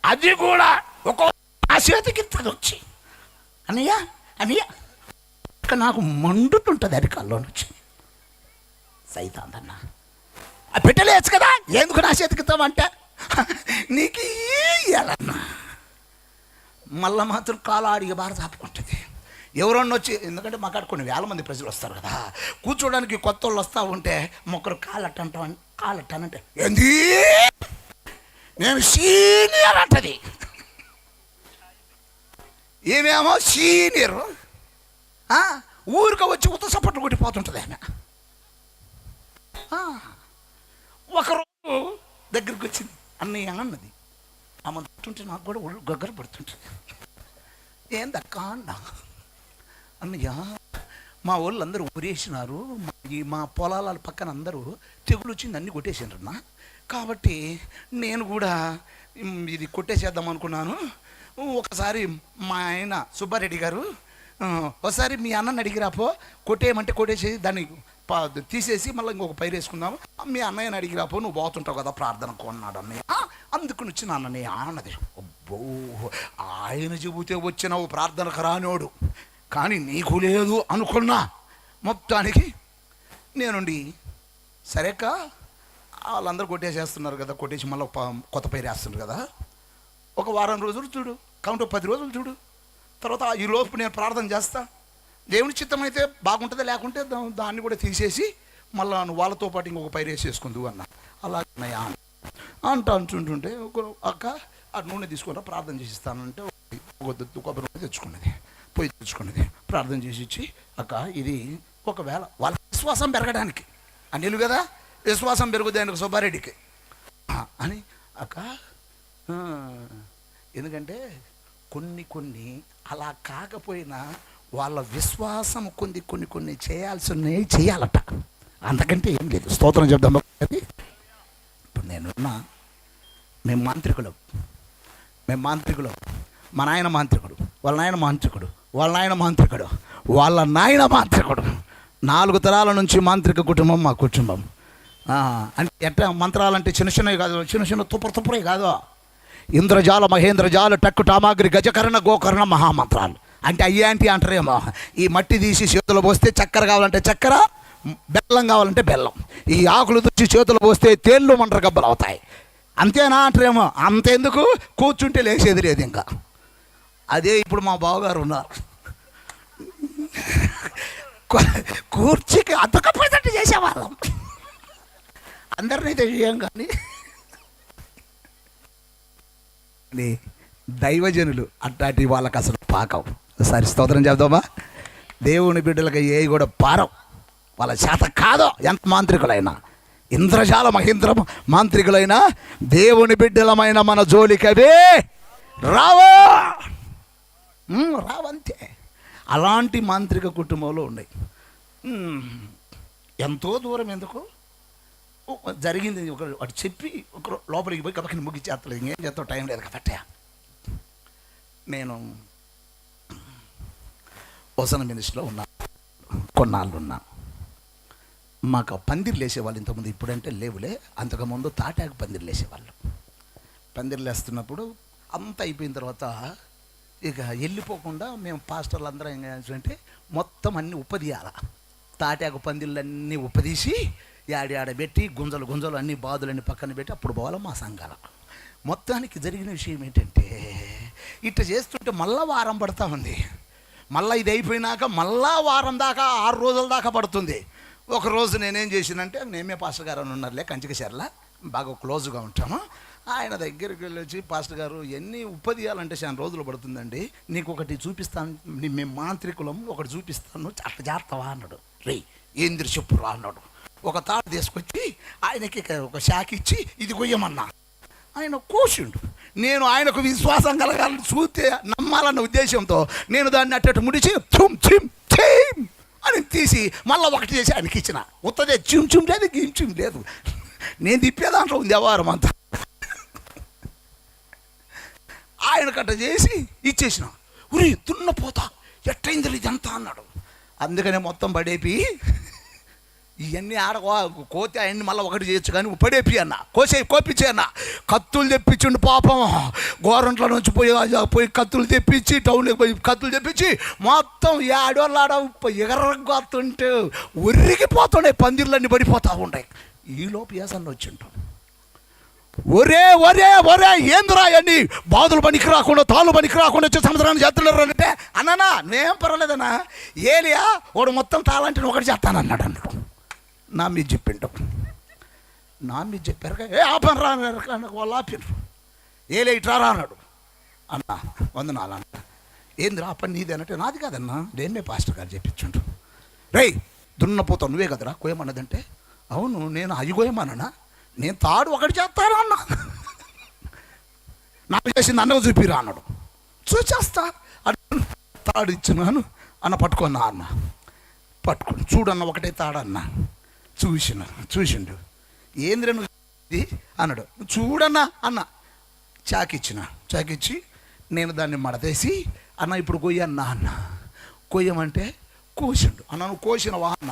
అది కూడా ఒక ఆ చేతికి తదొచ్చి అన్నయ్య నాకు మండుతుంటుంది అరికాల్లో నుంచి. సైతాందన్న ఆ పెట్టలేచ్చు కదా, ఎందుకు నా చేతికిస్తామంటే నీకు ఇయ్యాలన్నా. మళ్ళా మాత్రం కాలాడిగా బాగా చాపుకుంటుంది. ఎవరన్నా వచ్చి, ఎందుకంటే మాకాడ కొన్ని వేల మంది ప్రజలు వస్తారు కదా, కూర్చోడానికి కొత్త వాళ్ళు వస్తూ ఉంటే మొక్కరు కాలట్టానంటే ఏంది నేను సీనియర్ అంటది. ఏమేమో సీనియర్ ఊరిక వచ్చి ఉత్త సపట్లు కొట్టిపోతుంటుంది ఆమె. ఒకరోజు దగ్గరికి వచ్చింది, అన్నయ్య అన్నది. ఆమె తింటుంటే నాకు కూడా ఒళ్ళు గగ్గర పడుతుంటుంది. ఏందక్క అన్న. అన్నయ్య మా వాళ్ళు అందరూ ఊరేసినారు, మా పొలాల పక్కన అందరూ తెగులు వచ్చింది, అన్నీ కొట్టేసినారన్నా. కాబట్టి నేను కూడా ఇది కొట్టేసేద్దాం అనుకున్నాను. ఒకసారి మా ఆయన సుబ్బారెడ్డి గారు ఒకసారి మీ అన్నని అడిగిరాపో, కొట్టేయమంటే కొట్టేసేసి దాన్ని తీసేసి మళ్ళీ ఇంకొక పైరు వేసుకుందాము. మీ అన్నయ్యని అడిగిరాపో, నువ్వు పోతుంటావు కదా ప్రార్థనకు అన్నాడు అన్నయ్య. అందుకు వచ్చిన అన్నయ్య అన్నది. అబ్బో, ఆయన చెబితే వచ్చినావు ప్రార్థనకు రానోడు, కానీ నీకు లేదు అనుకున్నా. మొత్తానికి నేనుండి సరేక వాళ్ళందరూ కొట్టేసేస్తున్నారు కదా, కొట్టేసి మళ్ళీ కొత్త పైరు వేస్తున్నారు కదా, ఒక వారం రోజులు చూడు, కౌంట్ 10 రోజులు చూడు, తర్వాత ఈ లోపు నేను ప్రార్థన చేస్తా, దేవుని చిత్తం అయితే బాగుంటుంది, లేకుంటే దాన్ని కూడా తీసేసి మళ్ళీ నువ్వు వాళ్ళతో పాటు ఇంకొక పైరు వేసేసుకుందు అన్న. అలాగే అంటుంటుంటే ఒక అక్క ఆ నూనె తీసుకుంటా ప్రార్థన చేసి ఇస్తానంటే కొబ్బరి నూనె తెచ్చుకున్నది, పోయి తెచ్చుకున్నది, ప్రార్థన చేసి ఇచ్చి, అక్క ఇది ఒకవేళ వాళ్ళ విశ్వాసం పెరగడానికి అనిలు కదా, విశ్వాసం పెరుగుద్ది ఆయనకు సుబ్బారెడ్డికి అని. అక్క ఎందుకంటే కొన్ని అలా కాకపోయినా వాళ్ళ విశ్వాసం కొన్ని చేయాల్సినవి చేయాలట, అంతకంటే ఏం లేదు. స్తోత్రం చెప్దాం. ఇప్పుడు నేనున్నా, మేము మాంత్రికులు, మా నాయన మాంత్రికుడు, వాళ్ళ నాయన మాంత్రికుడు, వాళ్ళ నాయన మాంత్రికుడు, వాళ్ళ నాయన మాంత్రికుడు. 4 తరాల నుంచి మాంత్రిక కుటుంబం మా కుటుంబం. అంటే ఎట్లా మంత్రాలంటే చిన్నవి కాదు, చిన్న తుప్పరే కాదు. ఇంద్రజాల మహేంద్రజాల టక్కు టామాగ్రి గజకర్ణ గోకర్ణ మహామంత్రాలు అంటే అయ్యాంటి అంటారేమో. ఈ మట్టి తీసి చేతులు పోస్తే చక్కెర కావాలంటే చక్కెర, బెల్లం కావాలంటే బెల్లం. ఈ ఆకులు తెచ్చి చేతులు పోస్తే తేళ్ళు మంటర గబ్బలు అవుతాయి. అంతేనా అంటారేమో. అంతెందుకు, కూర్చుంటే లేచేది లేదు ఇంకా. అదే ఇప్పుడు మా బావగారు ఉన్నారు, కూర్చికి అతకపోయేటట్టు చేసేవాళ్ళం. అందరినైతే చేయం కానీ దైవజనులు అట్లాంటి వాళ్ళకి అసలు పాకం. సరే స్తోత్రం చెప్దామా. దేవుని బిడ్డలకి ఏ కూడా పారం, వాళ్ళ చేత కాదో. ఎంత మాంత్రికులైనా, ఇంద్రజాల మహేంద్ర మాంత్రికులైనా దేవుని బిడ్డలమైన మన జోలికవే రావంతే. అలాంటి మాంత్రిక కుటుంబంలో ఉన్నాయి. ఎంతో దూరం ఎందుకు జరిగింది ఒకటి చెప్పి ఒక లోపలికి పోయి కాబట్టి ముగిచ్చేస్తలేదు. ఇంకేం చేస్తావు, టైం లేదు కాబట్టి. నేను వసన మినిస్ట్రీలో ఉన్నా, కొన్నాళ్ళు ఉన్నా. మాకు పందిర్లు వేసేవాళ్ళు ఇంతకుముందు, ఇప్పుడంటే లేవులే. అంతకుముందు తాటాకు పందిర్లు వేసేవాళ్ళు. పందిర్లు వేస్తున్నప్పుడు అంతా అయిపోయిన తర్వాత ఇక వెళ్ళిపోకుండా మేము పాస్టర్లు అందరం ఏం చేయాలంటే మొత్తం అన్నీ ఉప్పదీయాల. తాటాకు పందిళ్ళన్నీ ఉప్పదీసి ఆడబెట్టి గుంజలు అన్ని బాదులన్నీ పక్కన పెట్టి అప్పుడు పోవాలి మా సంఘాల. మొత్తానికి జరిగిన విషయం ఏంటంటే, ఇట్లా చేస్తుంటే మళ్ళా వారం పడతా ఉంది. మళ్ళీ ఇది అయిపోయినాక మళ్ళా వారం దాకా 6 రోజుల దాకా పడుతుంది. ఒకరోజు నేనేం చేసినంటే, నేమే పాస్టర్ గారు అని ఉన్నారులే కంచికచర్ల, బాగా క్లోజ్గా ఉంటాము. ఆయన దగ్గరికి వెళ్ళొచ్చి, పాస్టర్ గారు ఎన్ని ఉప్పదీయాలంటే చాలా రోజులు పడుతుందండి, నీకు ఒకటి చూపిస్తాను, మేము మాంత్రికులం ఒకటి చూపిస్తాను, అట్లా చేస్తావా అన్నాడు. రే ఏంద్రి చెప్పురా అన్నాడు. ఒక తాడు తీసుకొచ్చి ఆయనకి ఒక శాఖ ఇచ్చి ఇది కొయ్యమన్నా. ఆయన కోసిండు. నేను ఆయనకు విశ్వాసం కలగాలని చూస్తే నమ్మాలన్న ఉద్దేశంతో నేను దాన్ని అట్టట్టు ముడిచి చుమ్ చిమ్ చిమ్ అని తీసి మళ్ళీ ఒకటి చేసి ఆయనకి ఇచ్చిన. ఉత్తదే చిమ్ చిమ్ లేదు, గిమ్ చిమ్ లేదు. నేను తిప్పేదాంట్లో ఉంది వ్యవహారం అంతా. ఆయన కట్ట చేసి ఇచ్చేసిన. ఉరి దున్నపోతా ఎట్టయింది ఇదంతా అన్నాడు. అందుకనే మొత్తం పడేపి ఇవన్నీ కోతే అవన్నీ మళ్ళీ ఒకటి చేయొచ్చు కానీ పడేపి అన్న, కోపించే అన్న. కత్తులు తెప్పించిండు పాపం. గోరంట్ల నుంచి పోయి కత్తులు తెప్పించి, టౌన్లోకి పోయి కత్తులు తెప్పించి మొత్తం ఆడోళ్ళాడ ఎగరగొత్తుంటే ఉరిగిపోతుండే, పందిర్లన్నీ పడిపోతూ ఉంటాయి. ఈలోపు ఏసన్న వచ్చింటాం. ఒరే ఏందురా అని బాధలు పనికి రాకుండా, తాళ్ళు పనికి రాకుండా వచ్చి సంవత్సరాన్ని చేస్తున్నారు అంటే, అన్నానా నేం పర్వాలేదన్నా, ఏలియా వాడు మొత్తం తాళంటే ఒకటి చేస్తానన్నాడు అన్నాడు. నా మీద చెప్పిండు. నా మీద చెప్పారు, ఆపను రా వాళ్ళు ఆపినరు. ఏలే ఇట్రా రా అన్నాడు. అన్న 100 అన్న. ఏంది రా పని నీది అన్నట్టు, నాది కాదన్నా నేనే పాస్టర్ గారు చెప్పించుండ్రు. రేయ్ దున్నపోతావు నువ్వే కదరా కోయమన్నదంటే, అవును నేను అవి కోయమన్నా, నేను తాడు ఒకటి చేస్తాను అన్న. నాకు చేసింది అన్నకు చూపిరా అన్నాడు. చూచేస్తా తాడు ఇచ్చినాను అన్న, పట్టుకున్నా అన్న. పట్టుకుని చూడన్న ఒకటే తాడన్న. చూసిండు. ఏంద్ర నువ్వు అన్నాడు. చూడన్నా అన్న. చాకిచ్చి నేను దాన్ని మడతేసి, అన్న ఇప్పుడు కొయ్యన్నా అన్న. కొయ్యమంటే కోసిండు. అన్న నువ్వు కోసినవా అన్న.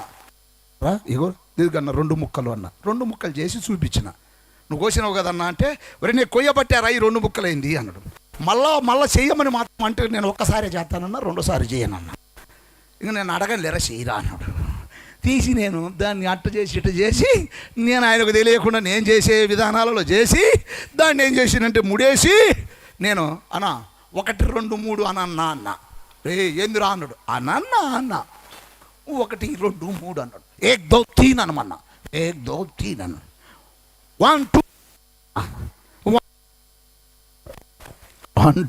ఇగో ఇదిగన్న 2 ముక్కలు అన్న. 2 ముక్కలు చేసి చూపించిన. నువ్వు కోసినావు కదన్నా అంటే, మరి నేను కొయ్యబట్టారా ఈ 2 ముక్కలైంది అన్నాడు. మళ్ళా చెయ్యమని మాత్రం అంటే, నేను ఒక్కసారి చేస్తానన్నా, 2సారి చేయనన్నా. ఇంక నేను అడగలేరా చేయరా అన్నాడు. తీసి నేను దాన్ని అట్ట చేసి ఇట్ట చేసి, నేను ఆయనకు తెలియకుండా నేను చేసే విధానాలలో చేసి, దాన్ని ఏం చేసినంటే ముడేసి, నేను అన్నా 1 2 3 అన్న. ఏందిరా అన్నాడు. అన్న 1 2 3 అన్నాడు. 1 2 3 అనమన్నా. 1 2 3 అన్నాడు. 1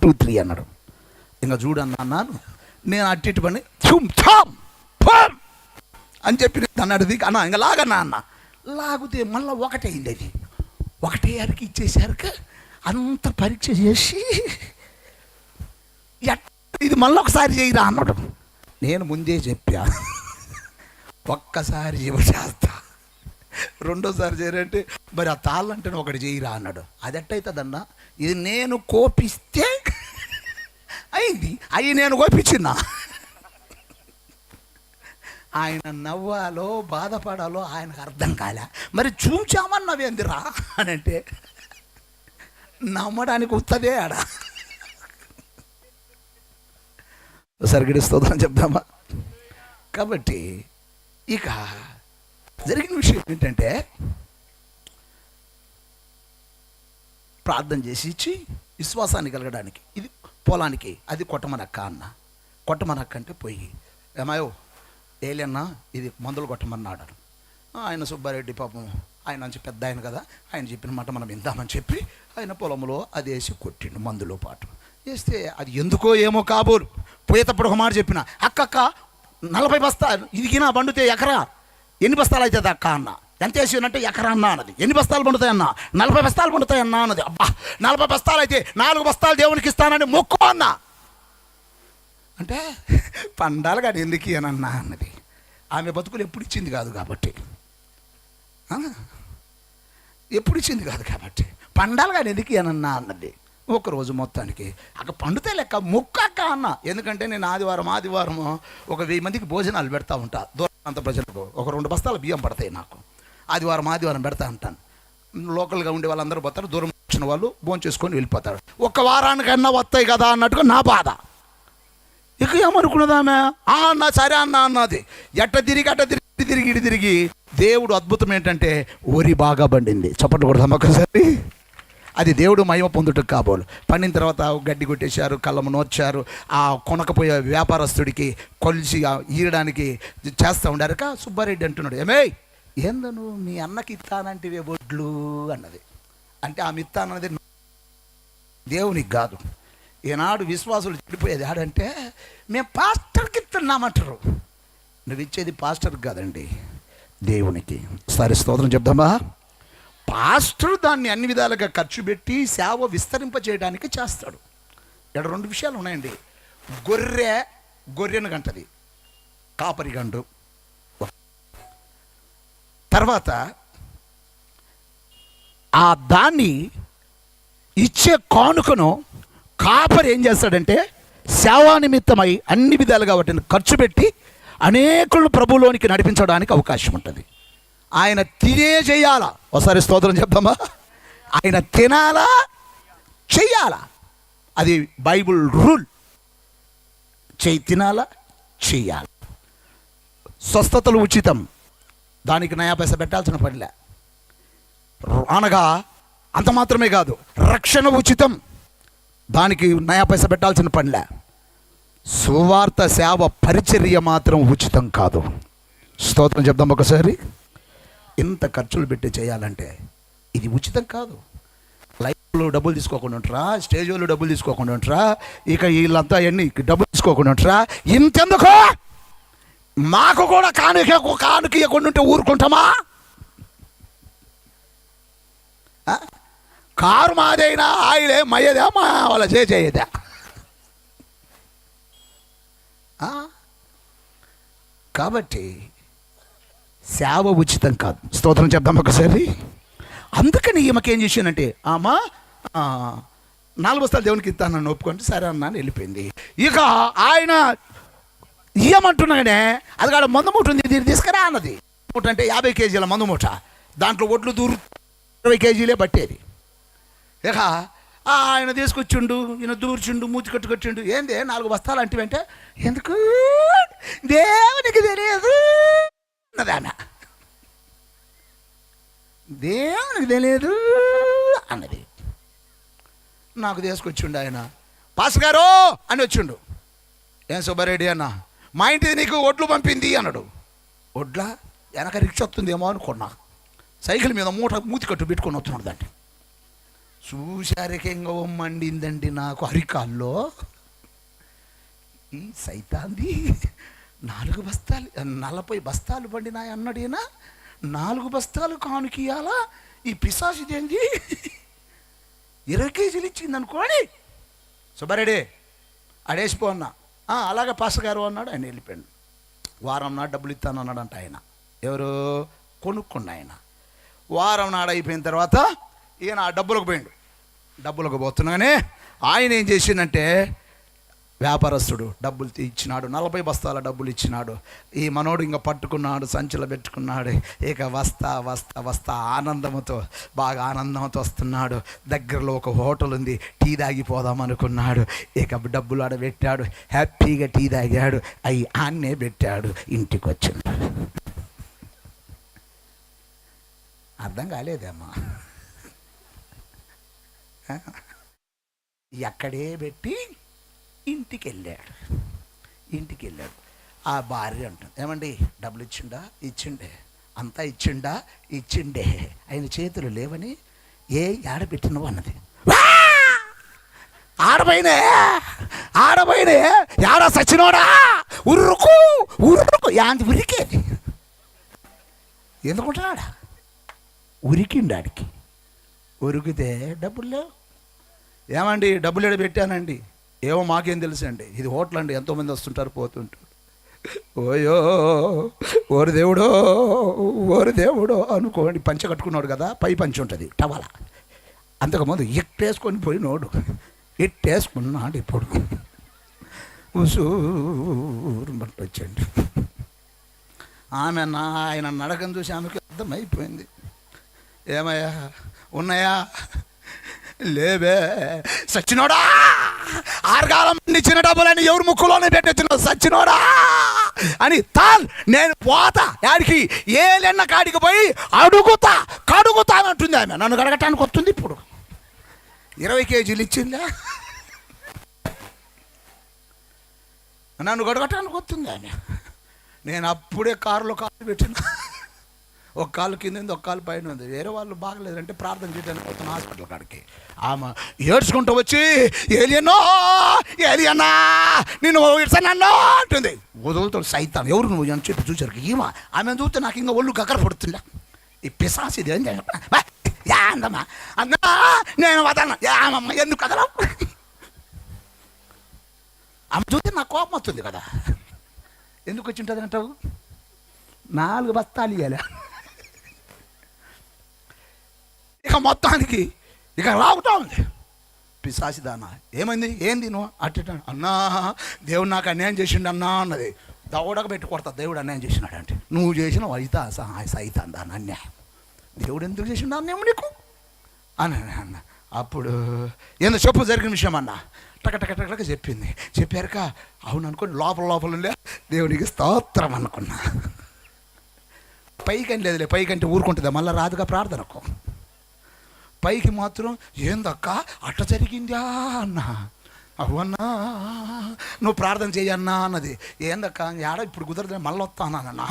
2 3 అన్నాడు. ఇంకా చూడన్నా అన్నాను. నేను అట్టి పని అని చెప్పి అన్నాడు. అన్న ఇంకా లాగన్నా అన్న. లాగితే మళ్ళీ ఒకటైంది. అది ఒకటే అరికి ఇచ్చేసరికి అంత పరీక్ష చేసి, ఇది మళ్ళీ ఒకసారి చేయరా అన్నాడు. నేను ముందే చెప్పా, ఒక్కసారి చేస్తా, 2సారి చేయరంటే, మరి ఆ తాళ్ళంటే ఒకటి చేయరా అన్నాడు. అది ఎట్టయితుందన్నా, ఇది నేను కోపిస్తే అయింది, అవి నేను కోపించినా. ఆయన నవ్వాలో బాధపడాలో ఆయనకు అర్థం కాలే. మరి చూచామన్నవేందిరా అని అంటే, నమ్మడానికి వస్తుందే ఆడ. సరిగిడిస్తుందని చెప్దామా. కాబట్టి ఇక జరిగిన విషయం ఏంటంటే, ప్రార్థన చేసి ఇచ్చి విశ్వాసాన్ని కలగడానికి, ఇది పొలానికి, అది కొట్టమనక్క అన్న. కొట్టమనక్క అంటే పోయి, ఏమాయో ఏలన్నా ఇది మందులు కొట్టమన్నాడు. ఆయన సుబ్బారెడ్డి పాపం ఆయన నుంచి పెద్ద ఆయన కదా, ఆయన చెప్పిన మాట మనం విందామని చెప్పి ఆయన పొలంలో అది వేసి కొట్టిండు మందులో పాటు. వేస్తే అది ఎందుకో ఏమో కాబోలు. పోయేటప్పుడు ఒక మాట చెప్పిన, అక్క 40 బస్తాలు ఇదిగినా బండితే ఎకరా ఎన్ని బస్తాలు అవుతుంది అక్క అన్న. ఎంత వేసినంటే ఎకరా అన్న అన్నది. ఎన్ని బస్తాలు పండుతాయి అన్న? 40 బస్తాలు పండుతాయి అన్న అన్నది. అబ్బా 40 బస్తాలు అయితే 4 బస్తాలు దేవునికి ఇస్తానని మొక్కు అన్న. అంటే పండాలి కానీ ఎందుకు అన్నా అన్నది. ఆమె బతుకులు ఎప్పుడు ఇచ్చింది కాదు కాబట్టి, ఎప్పుడు ఇచ్చింది కాదు కాబట్టి పండాలి కానీ ఎందుకు అన్నా అన్నది. ఒకరోజు మొత్తానికి అక్కడ పండుతే లెక్క మొక్కక్క అన్న. ఎందుకంటే నేను ఆదివారం ఒక 1000 మందికి భోజనాలు పెడతా ఉంటా. దూరంత ప్రజలకు ఒక 2 బస్తాలు బియ్యం పడతాయి నాకు. ఆదివారం పెడతా ఉంటాను. లోకల్గా ఉండే వాళ్ళందరూ పోతారు, దూరం వచ్చిన వాళ్ళు భోజనం చేసుకొని వెళ్ళిపోతారు. ఒక వారానికన్నా వస్తాయి కదా అన్నట్టుగా నా బాధ. ఇక ఏమనుకున్నదామె అన్న సరే అన్న అన్నది. ఎట్ట తిరిగి దేవుడు అద్భుతం ఏంటంటే వరి బాగా పండింది. చప్పట్లు కొడదాం ఒకసారి. అది దేవుడు మహిమ పొందుటకు కాబోలు. పండిన తర్వాత గడ్డి కొట్టేశారు, కళ్ళము నోర్చారు. ఆ కొనకపోయే వ్యాపారస్తుడికి కొలిసి ఈయడానికి చేస్తూ ఉండారు. సుబ్బారెడ్డి అంటున్నాడు, ఏందను మీ అన్నకి ఇత్తానంటివే బొడ్లు అన్నది. అంటే ఆమె ఇత్తానన్నది దేవునికి కాదు. ఈనాడు విశ్వాసులు చెడిపోయేది ఆడంటే మేము పాస్టర్కి ఇస్తున్నామంటారు. నువ్వు ఇచ్చేది పాస్టర్కి కాదండి, దేవునికి. సరే స్తోత్రం చెప్దామా. పాస్టర్ దాన్ని అన్ని విధాలుగా ఖర్చు పెట్టి సేవ విస్తరింప చేయడానికి చేస్తాడు. ఇక్కడ 2 విషయాలు ఉన్నాయండి. గొర్రెను గంటది, కాపరి గండు. తర్వాత ఆ దాన్ని ఇచ్చే కానుకను కాపరి ఏం చేస్తాడంటే సేవా నిమిత్తమై అన్ని విధాలుగా వాటిని ఖర్చు పెట్టి అనేకులను ప్రభువులోనికి నడిపించడానికి అవకాశం ఉంటుంది. ఆయన తినే చేయాలా. ఒకసారి స్తోత్రం చెప్దామా. ఆయన తినాలా చెయ్యాలా, అది బైబుల్ రూల్. తినాలా చెయ్యాలి. స్వస్థతలు ఉచితం, దానికి నయా పైసా పెట్టాల్సిన పనిలే. అనగా అంత మాత్రమే కాదు, రక్షణ ఉచితం, దానికి నయా పైసా పెట్టాల్సిన పనిలే. సువార్త సేవ పరిచర్య మాత్రం ఉచితం కాదు. స్తోత్రం చెప్దాం ఒకసారి. ఇంత ఖర్చులు పెట్టి చేయాలంటే ఇది ఉచితం కాదు. లైఫ్లో డబ్బులు తీసుకోకుండా ఉంటారా, స్టేజ్ వాళ్ళు డబ్బులు తీసుకోకుండా ఉంటారా, ఇక వీళ్ళంతా ఎన్ని డబ్బులు తీసుకోకుండా ఉంటారా. ఇంతెందుకో మాకు కూడా కానుక ఇవ్వకుండా ఉంటే ఊరుకుంటామా? కారు మాదైనా ఆయిలే మయ్యదా మా వాళ్ళ చేయదా? కాబట్టి సేవ ఉచితం కాదు. స్తోత్రం చెప్దాం ఒకసారి. అందుకని ఈమెకేం చేశానంటే, 4 బస్తాలు దేవునికి ఇస్తానని ఒప్పుకుంటే సరే అన్నాను, వెళ్ళిపోయింది. ఇక ఆయన ఇయ్యమంటున్నానే, అది కాడ మందు మూట ఉంది, దీన్ని తీసుకురా అన్నది. మూట అంటే 50 కేజీల మందు మూట, దాంట్లో ఒడ్లు 20 కేజీలే పట్టేది. ఇక ఆయన తీసుకొచ్చిండు, ఈయన దూర్చుండు, మూతి కట్టుకొచ్చిండు. ఏంది 4 బస్తాలు అంటే ఎందుకు దేవునికి తెలియదు అన్నది ఆమె. దేవునికి తెలియదు అన్నది. నాకు తీసుకొచ్చిండు ఆయన. పాస్ గారు అని వచ్చిండు. ఏం సుబ్బారెడ్డి అన్న, మా ఇంటిది నీకు ఒడ్లు పంపింది అన్నాడు. ఒడ్ల వెనక రిక్షా వస్తుందేమో అనుకున్నా. సైకిల్ మీద మూతి కట్టు పెట్టుకొని వస్తున్నాడు. దాన్ని చూశారకంగా మండిందండి నాకు అరికాల్లో. ఈ సైతాంది 4 బస్తాలు 40 బస్తాలు పండినాయి అన్నాడు ఈయన. 4 బస్తాలు కానుకియాలా? ఈ పిశాసిదేంది 20 కేజీలు ఇచ్చింది అనుకోని. సుబ్బారెడ్డి అడేసిపో అన్నా. అలాగే పాస్ గారు అన్నాడు. ఆయన వెళ్ళిపోయాడు. వారం నాడు డబ్బులు ఇస్తాను అన్నాడంట ఆయన. ఎవరు? కొనుక్కుండా ఆయన. వారం నాడు అయిపోయిన తర్వాత ఈయన ఆ డబ్బులకు పోయిండు. డబ్బులకు పోతున్నానే ఆయన ఏం చేసిందంటే, వ్యాపారస్తుడు డబ్బులు ఇచ్చినాడు, 40 బస్తాల డబ్బులు ఇచ్చినాడు. ఈ మనోడు ఇంకా పట్టుకున్నాడు, సంచిలో పెట్టుకున్నాడు. ఇక వస్తా బాగా ఆనందంతో వస్తున్నాడు. దగ్గరలో ఒక హోటల్ ఉంది, టీ తాగిపోదాం అనుకున్నాడు. ఇక డబ్బులు ఆడ పెట్టాడు, హ్యాపీగా టీ తాగాడు. అవి ఆన్నే పెట్టాడు, ఇంటికి వచ్చిండు. అర్థం కాలేదమ్మా. ఎక్కడే పెట్టి ఇంటికి వెళ్ళాడు. ఆ భార్య అంటుంది, ఏమండి డబ్బులు ఇచ్చిండే అంతా ఇచ్చిండే ఆయన చేతులు లేవని ఆడబెట్టినవు అన్నది. ఆడపోయినే ఆడ సచ్చినోడా ఉరుకు యాంది ఉరికేది ఎందుకుంటున్నాడా ఉరికిండాడికి. ఉరికితే డబ్బులు లేవు. ఏమండి డబ్బులు ఏడ పెట్టానండి, ఏమో మాకేం తెలుసు అండి, ఇది హోటల్ అండి, ఎంతోమంది వస్తుంటారు పోతుంటారు. ఓయో ఓరి దేవుడో అనుకోండి. పంచ కట్టుకున్నాడు కదా, పై పంచి ఉంటుంది టవల, అంతకుముందు ఎట్టేసుకొని పోయినోడు ఎట్టేసుకున్నాడు. ఇప్పుడు ఉసూరు బట్ట వచ్చండి. ఆయన నడకను చూసి ఆమెకి అర్థమైపోయింది. ఏమయ్యా ఉన్నాయా? లేవే. సచ్చినోడా, ఆరుగాలం ఇచ్చిన డబ్బులని ఎవరు ముక్కులోనే పెట్టిన సచ్చినోడా అని నేను పోతా యాడికి ఏలెన్న కాడికి పోయి కడుగుతానంటుంది ఆమె. నన్ను కడగటానికి వస్తుంది. ఇప్పుడు 20 కేజీలు ఇచ్చిందా, నన్ను కడగటానికి వస్తుంది ఆమె. నేను అప్పుడే కారులో కాలు పెట్టిన, ఒక కాలు కింద ఉంది, ఒక కాలు పైన ఉంది. వేరే వాళ్ళు బాగలేదంటే ప్రార్థన చేయడానికి వస్తున్న హాస్పిటల్ కాడికి. ఆమె ఏడ్చుకుంటూ వచ్చి ఏలియన్నా నేను ఇడ్సనన్నా అంటుంది. వదులుతాడు సైతాన్. ఎవరు నువ్వు అని చెప్పి చూసారు ఈమా. ఆమె చూస్తే నాకు ఇంకా ఒళ్ళు గగ్గర పడుతుందా. ఈ పిశాసిది ఏం అందమ్మా అన్నా నేను వదలను. ఏమమ్మా ఎందుకు కదలా? ఆమె చూస్తే నాకు కోపం వస్తుంది కదా. ఎందుకు వచ్చి ఉంటుంది అంటావు? 4 బస్తాలు ఇవ్వాలి. ఇక మొత్తానికి ఇక లాగుతా ఉంది పిశాసిదానా. ఏమైంది? ఏంది నువ్వు అట్ట? అన్నా దేవుడు నాకు అన్యాయం చేసిండు అన్నా అన్నది. దవడకు పెట్టి కొడతా, దేవుడు అన్యాయం చేసినాడు అంటే. నువ్వు చేసిన అయితా సైతాన్ దాని అన్యాయం. దేవుడు ఎందుకు చేసిండు అన్యాయం నీకు అని అన్న. అప్పుడు ఏందో చెప్పు జరిగిన విషయం అన్న. టక చెప్పింది. చెప్పారుక అవును అనుకోండి. లోపల దేవునికి స్తోత్రం అనుకున్నా. పైకి లేదులే, పైకంటే ఊరుకుంటుందా మళ్ళీ రాదుగా ప్రార్థనకు. పైకి మాత్రం ఏందక్క అట్ట జరిగిందా అన్నా. అవన్నా నువ్వు ప్రార్థన చేయన్నా అన్నది. ఏందక్క ఏడ ఇప్పుడు కుదరదని మళ్ళీ వస్తానన్నా.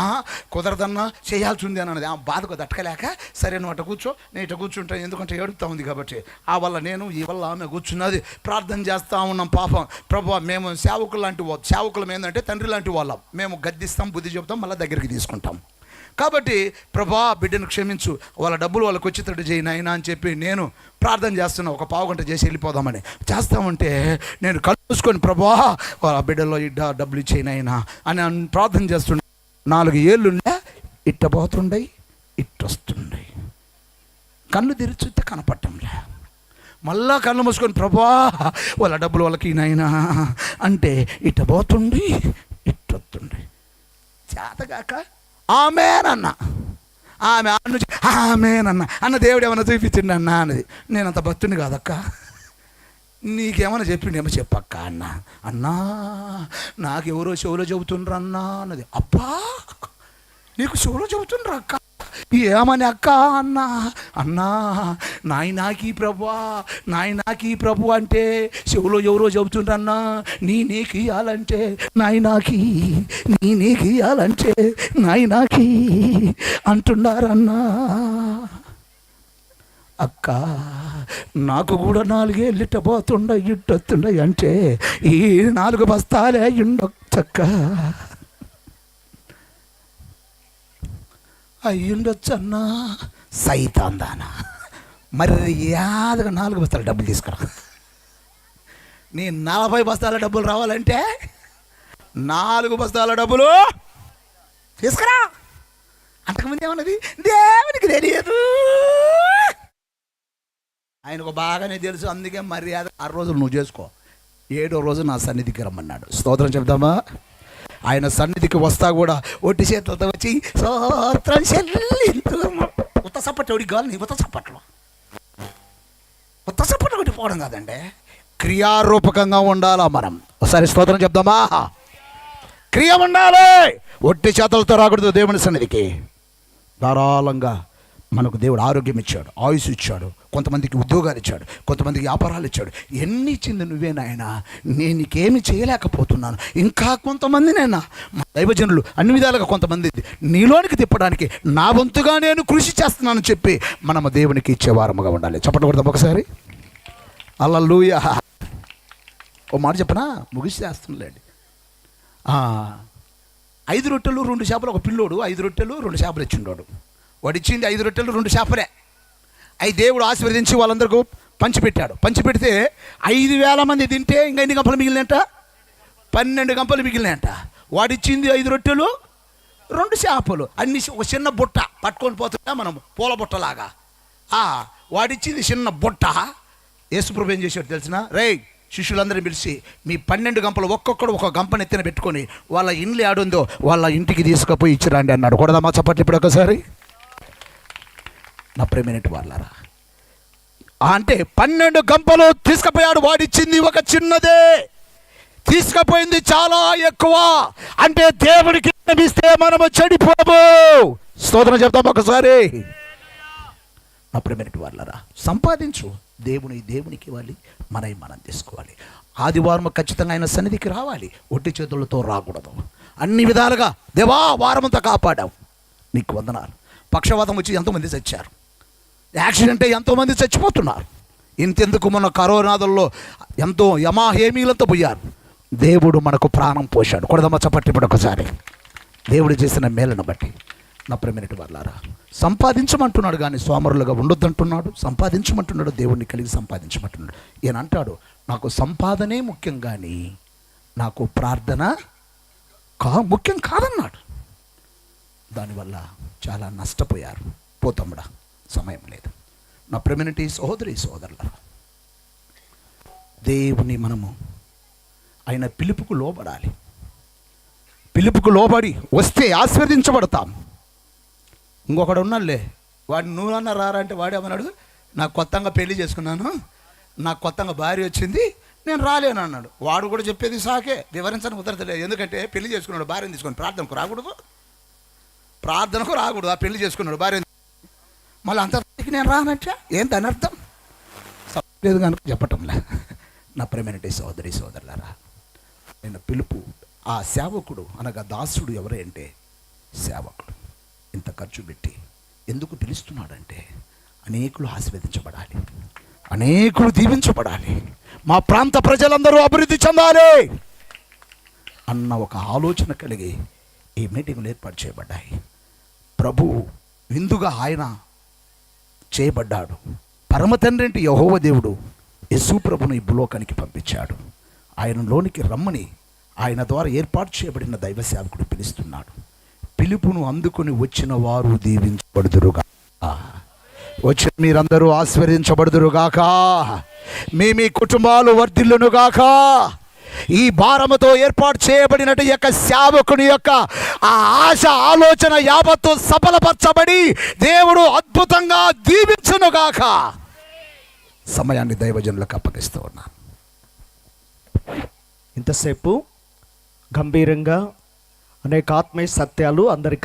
కుదరదన్నా చేయాల్సి ఉంది అని అన్నది. ఆ బాధకు దట్టకలేక సరే నువ్వు అట్ట కూర్చో, నేను ఇట్ట కూర్చుంటాను ఎందుకంటే ఏడుస్తూ ఉంది కాబట్టి. ఆ వల్ల నేను ఈ వల్ల ఆమె కూర్చున్నది. ప్రార్థన చేస్తూ ఉన్నాం. పాపం ప్రభు మేము సేవకులం ఏంటంటే తండ్రి లాంటి వాళ్ళం. మేము గద్దిస్తాం, బుద్ధి చెబుతాం, మళ్ళీ దగ్గరికి తీసుకుంటాం. కాబట్టి ప్రభా బిడ్డను క్షమించు, వాళ్ళ డబ్బులు వాళ్ళకి వచ్చేటట్టు చేయి నాయనా అని చెప్పి నేను ప్రార్థన చేస్తున్నా. ఒక పావు గంట చేసి వెళ్ళిపోదామని చేస్తామంటే నేను కలుసుకొని ప్రభా వాళ్ళ బిడ్డలో డబ్బులు ఇచ్చేయి నాయనా అని ప్రార్థన చేస్తుండే. 4 ఏళ్ళుండే ఇట్టబోతుండే ఇట్టొస్తుండే. కళ్ళు తెరిచితే కనపట్టంలే. మళ్ళా కళ్ళు మూసుకొని ప్రభా వాళ్ళ డబ్బులు వాళ్ళకి నాయనా అంటే ఇట్టబోతుండే ఇట్టొస్తుండే. చేతగాక ఆమేనన్నా. ఆమేనన్నా అన్న. దేవుడు ఏమన్నా చూపించిండి అన్నా అన్నది. నేనంత భక్తుని కాదక్క, నీకేమన్నా చెప్పిండేమో చెప్పక్క అన్నా నాకెవరో చెవులో చెబుతుండ్రు అన్నా అన్నది. అబ్బా నీకు చెవులో చెబుతుండ్రు అక్క? ఏమని అక్క అన్నా నాయనాకి ప్రభు అంటే చెవులో ఎవరో చెబుతుండ్రన్నా. నీకు ఇవ్వాలంటే నాయనాకి నాయనాకి అంటున్నారన్నా. అక్క నాకు కూడా 4 ఏళ్ళు ఇట్టబోతుండ ఇట్టొస్తుండ అంటే ఈ 4 బస్తాలే ఉండొచ్చక్క. అయ్యుండొచ్చన్నా. సైతాన్ దానా మరి యాదగా 4 బస్తాల డబ్బులు తీసుకురా. నీ 40 బస్తాల డబ్బులు రావాలంటే 4 బస్తాల డబ్బులు తీసుకురా. అంతకుముందు ఏమన్నది? దేవునికి తెలియదు, ఆయనకు బాగానే తెలుసు. అందుకే మర్యాద 6 రోజులు నువ్వు చేసుకో, 7వ రోజు నా సన్నిధికి రమ్మన్నాడు. స్తోత్రం చెప్దామా? ఆయన సన్నిధికి వస్తా కూడా ఒట్టి చేతులతో వచ్చి స్తోత్రం ఉత్త సప్పట్లు ఒడి కావాలి. నీ ఉత్త సప్పట్లు కొట్టి పోవడం కాదండి, క్రియారూపకంగా ఉండాలా మనం. ఒకసారి స్తోత్రం చెప్దామా? క్రియ ఉండాలి. ఒట్టి చేతులతో రాకూడదు దేవుని సన్నిధికి. ధారాళంగా మనకు దేవుడు ఆరోగ్యం ఇచ్చాడు, ఆయుష్ ఇచ్చాడు, కొంతమందికి ఉద్యోగాలు ఇచ్చాడు, కొంతమందికి వ్యాపారాలు ఇచ్చాడు. ఎన్ని ఇచ్చింది నువ్వే నాయన. నేను నీకేమి చేయలేకపోతున్నాను. ఇంకా కొంతమంది నైనా మా దైవజనులు అన్ని విధాలుగా కొంతమంది నీలోనికి తిప్పడానికి నా వంతుగా నేను కృషి చేస్తున్నానని చెప్పి మనము దేవునికి ఇచ్చేవారముగా ఉండాలి. చెప్పండి కొడదాం ఒకసారి. హల్లెలూయా. ఓ మాట చెప్పనా, ముగిసేస్తుందిలేండి. 5 రొట్టెలు 2 చేపలు ఒక పిల్లోడు 5 రొట్టెలు 2 చేపలు ఇచ్చిండోడు. వాడు ఇచ్చింది 5 రొట్టెలు 2 చేపలే. అవి దేవుడు ఆశీర్వదించి వాళ్ళందరికీ పంచిపెట్టాడు. పంచిపెడితే 5,000 మంది తింటే ఇంకా ఎన్ని గంపలు మిగిలినాయంట? 12 గంపలు మిగిలినాయంట. వాడిచ్చింది 5 రొట్టెలు 2 చేపలు, అన్ని ఒక చిన్న బుట్ట పట్టుకొని పోతుంటా మనం, పూల బుట్టలాగా. వాడిచ్చింది చిన్న బుట్ట. యేసుప్రభు ఏం చేశాడు తెలిసిన? రేయ్, శిష్యులందరినీ పిలిచి మీ 12 గంపలు ఒక్కొక్కడు ఒక గంపను ఎత్తిన పెట్టుకొని వాళ్ళ ఇండ్లు ఆడుందో వాళ్ళ ఇంటికి తీసుకుపోయి ఇచ్చిరండి అన్నాడు. కొడదామా చప్పట్లు ఇప్పుడు ఒకసారి. నా ప్రేమైనటి వాళ్ళారా, అంటే 12 గంపలు తీసుకుపోయాడు. వాడిచ్చింది ఒక చిన్నదే, తీసుకుపోయింది చాలా ఎక్కువ. అంటే దేవుడికి ఇస్తే మనము చెడిపోము. స్తోత్రం చెప్తాం ఒకసారి. నా ప్రేమైనటి వాళ్ళారా, సంపాదించు, దేవునికి ఇవ్వాలి, మనం తీసుకోవాలి. ఆదివారం ఖచ్చితంగా ఆయన సన్నిధికి రావాలి. ఒట్టి చేతులతో రాకూడదు. అన్ని విధాలుగా దేవా వారమంతా కాపాడావు, నీకు వందనాలు. పక్షవాతం వచ్చి ఎంతోమంది చచ్చారు, యాక్సిడెంట్ అయ్యి ఎంతోమంది చచ్చిపోతున్నారు. ఇంతెందుకు మొన్న కరోనాదుల్లో ఎంతో యమాహేమీలతో పోయారు. దేవుడు మనకు ప్రాణం పోశాడు. కొడదమ్మ చప్పట్లు ఇప్పుడు ఒకసారి. దేవుడు చేసిన మేలను బట్టి. నా ప్రేమైనటి వాళ్ళారా, సంపాదించమంటున్నాడు కానీ సోమరులుగా ఉండొద్దంటున్నాడు. సంపాదించమంటున్నాడు, దేవుడిని కలిగి సంపాదించమంటున్నాడు. ఈయన అంటాడు, నాకు సంపాదనే ముఖ్యం కానీ నాకు ప్రార్థన ముఖ్యం కాదన్నాడు. దానివల్ల చాలా నష్టపోయారు. పోతమ్ముడా, సమయం లేదు. నా ప్రేమైనటి సోదరులారా, దేవుని మనము ఆయన పిలుపుకు లోబడాలి. పిలుపుకు లోబడి వస్తే ఆశీర్వదించబడతాం. ఇంకొకడు ఉన్నాడులే, వాడిని నువ్వన్నా రారా అంటే వాడేమన్నాడు, నాకు కొత్తగా పెళ్లి చేసుకున్నాను, నాకు కొత్తగా భార్య వచ్చింది, నేను రాలేను అన్నాడు. వాడు కూడా చెప్పేది సాకే, వివరించడానికి కుదరలేదు. ఎందుకంటే పెళ్లి చేసుకున్నాడు, భార్యను తీసుకుని ప్రార్థనకు రాకూడదు. ఆ పెళ్లి చేసుకున్నాడు భార్య, మళ్ళీ అంతకి నేను రానట్టా ఏంటి అనర్థం లేదు కనుక చెప్పటంలే. నా ప్రేమైనటి సోదరులారా, ఆయన పిలుపు, ఆ సేవకుడు అనగా దాసుడు ఎవరే అంటే సేవకుడు. ఇంత ఖర్చు పెట్టి ఎందుకు పిలుస్తున్నాడంటే అనేకులు ఆశీర్వదించబడాలి, అనేకులు దీవించబడాలి, మా ప్రాంత ప్రజలందరూ అభివృద్ధి చెందాలి అన్న ఒక ఆలోచన కలిగి ఈ మీటింగులు ఏర్పాటు చేయబడ్డాయి. ప్రభు విందుగా ఆయన చేయబడ్డాడు. పరమ తండ్రి యెహోవా దేవుడు యేసు ప్రభును ఈ భూలోకానికి పంపించాడు. ఆయనలోనికి రమ్మని ఆయన ద్వారా ఏర్పాటు చేయబడిన దైవ సేవకుడు పిలుస్తున్నాడు. పిలుపును అందుకుని వచ్చిన వారు దీవించబడుదురుగా, వచ్చిన మీరందరూ ఆశీర్వదించబడుదురుగాక, మీ కుటుంబాలు వర్ధిల్లునుగాక. ఈ భారముతో ఏర్పాటు చేయబడినట్టు యొక్క సేవకుని యొక్క ఆ ఆశ ఆలోచన యావత్తు సఫలపరచబడి దేవుడు అద్భుతంగా దీవించునుగాక. సమయాన్ని దైవజనులకు అప్పగిస్తూ ఉన్నాను. ఇంతసేపు గంభీరంగా అనేక ఆత్మీయ సత్యాలు అందరికీ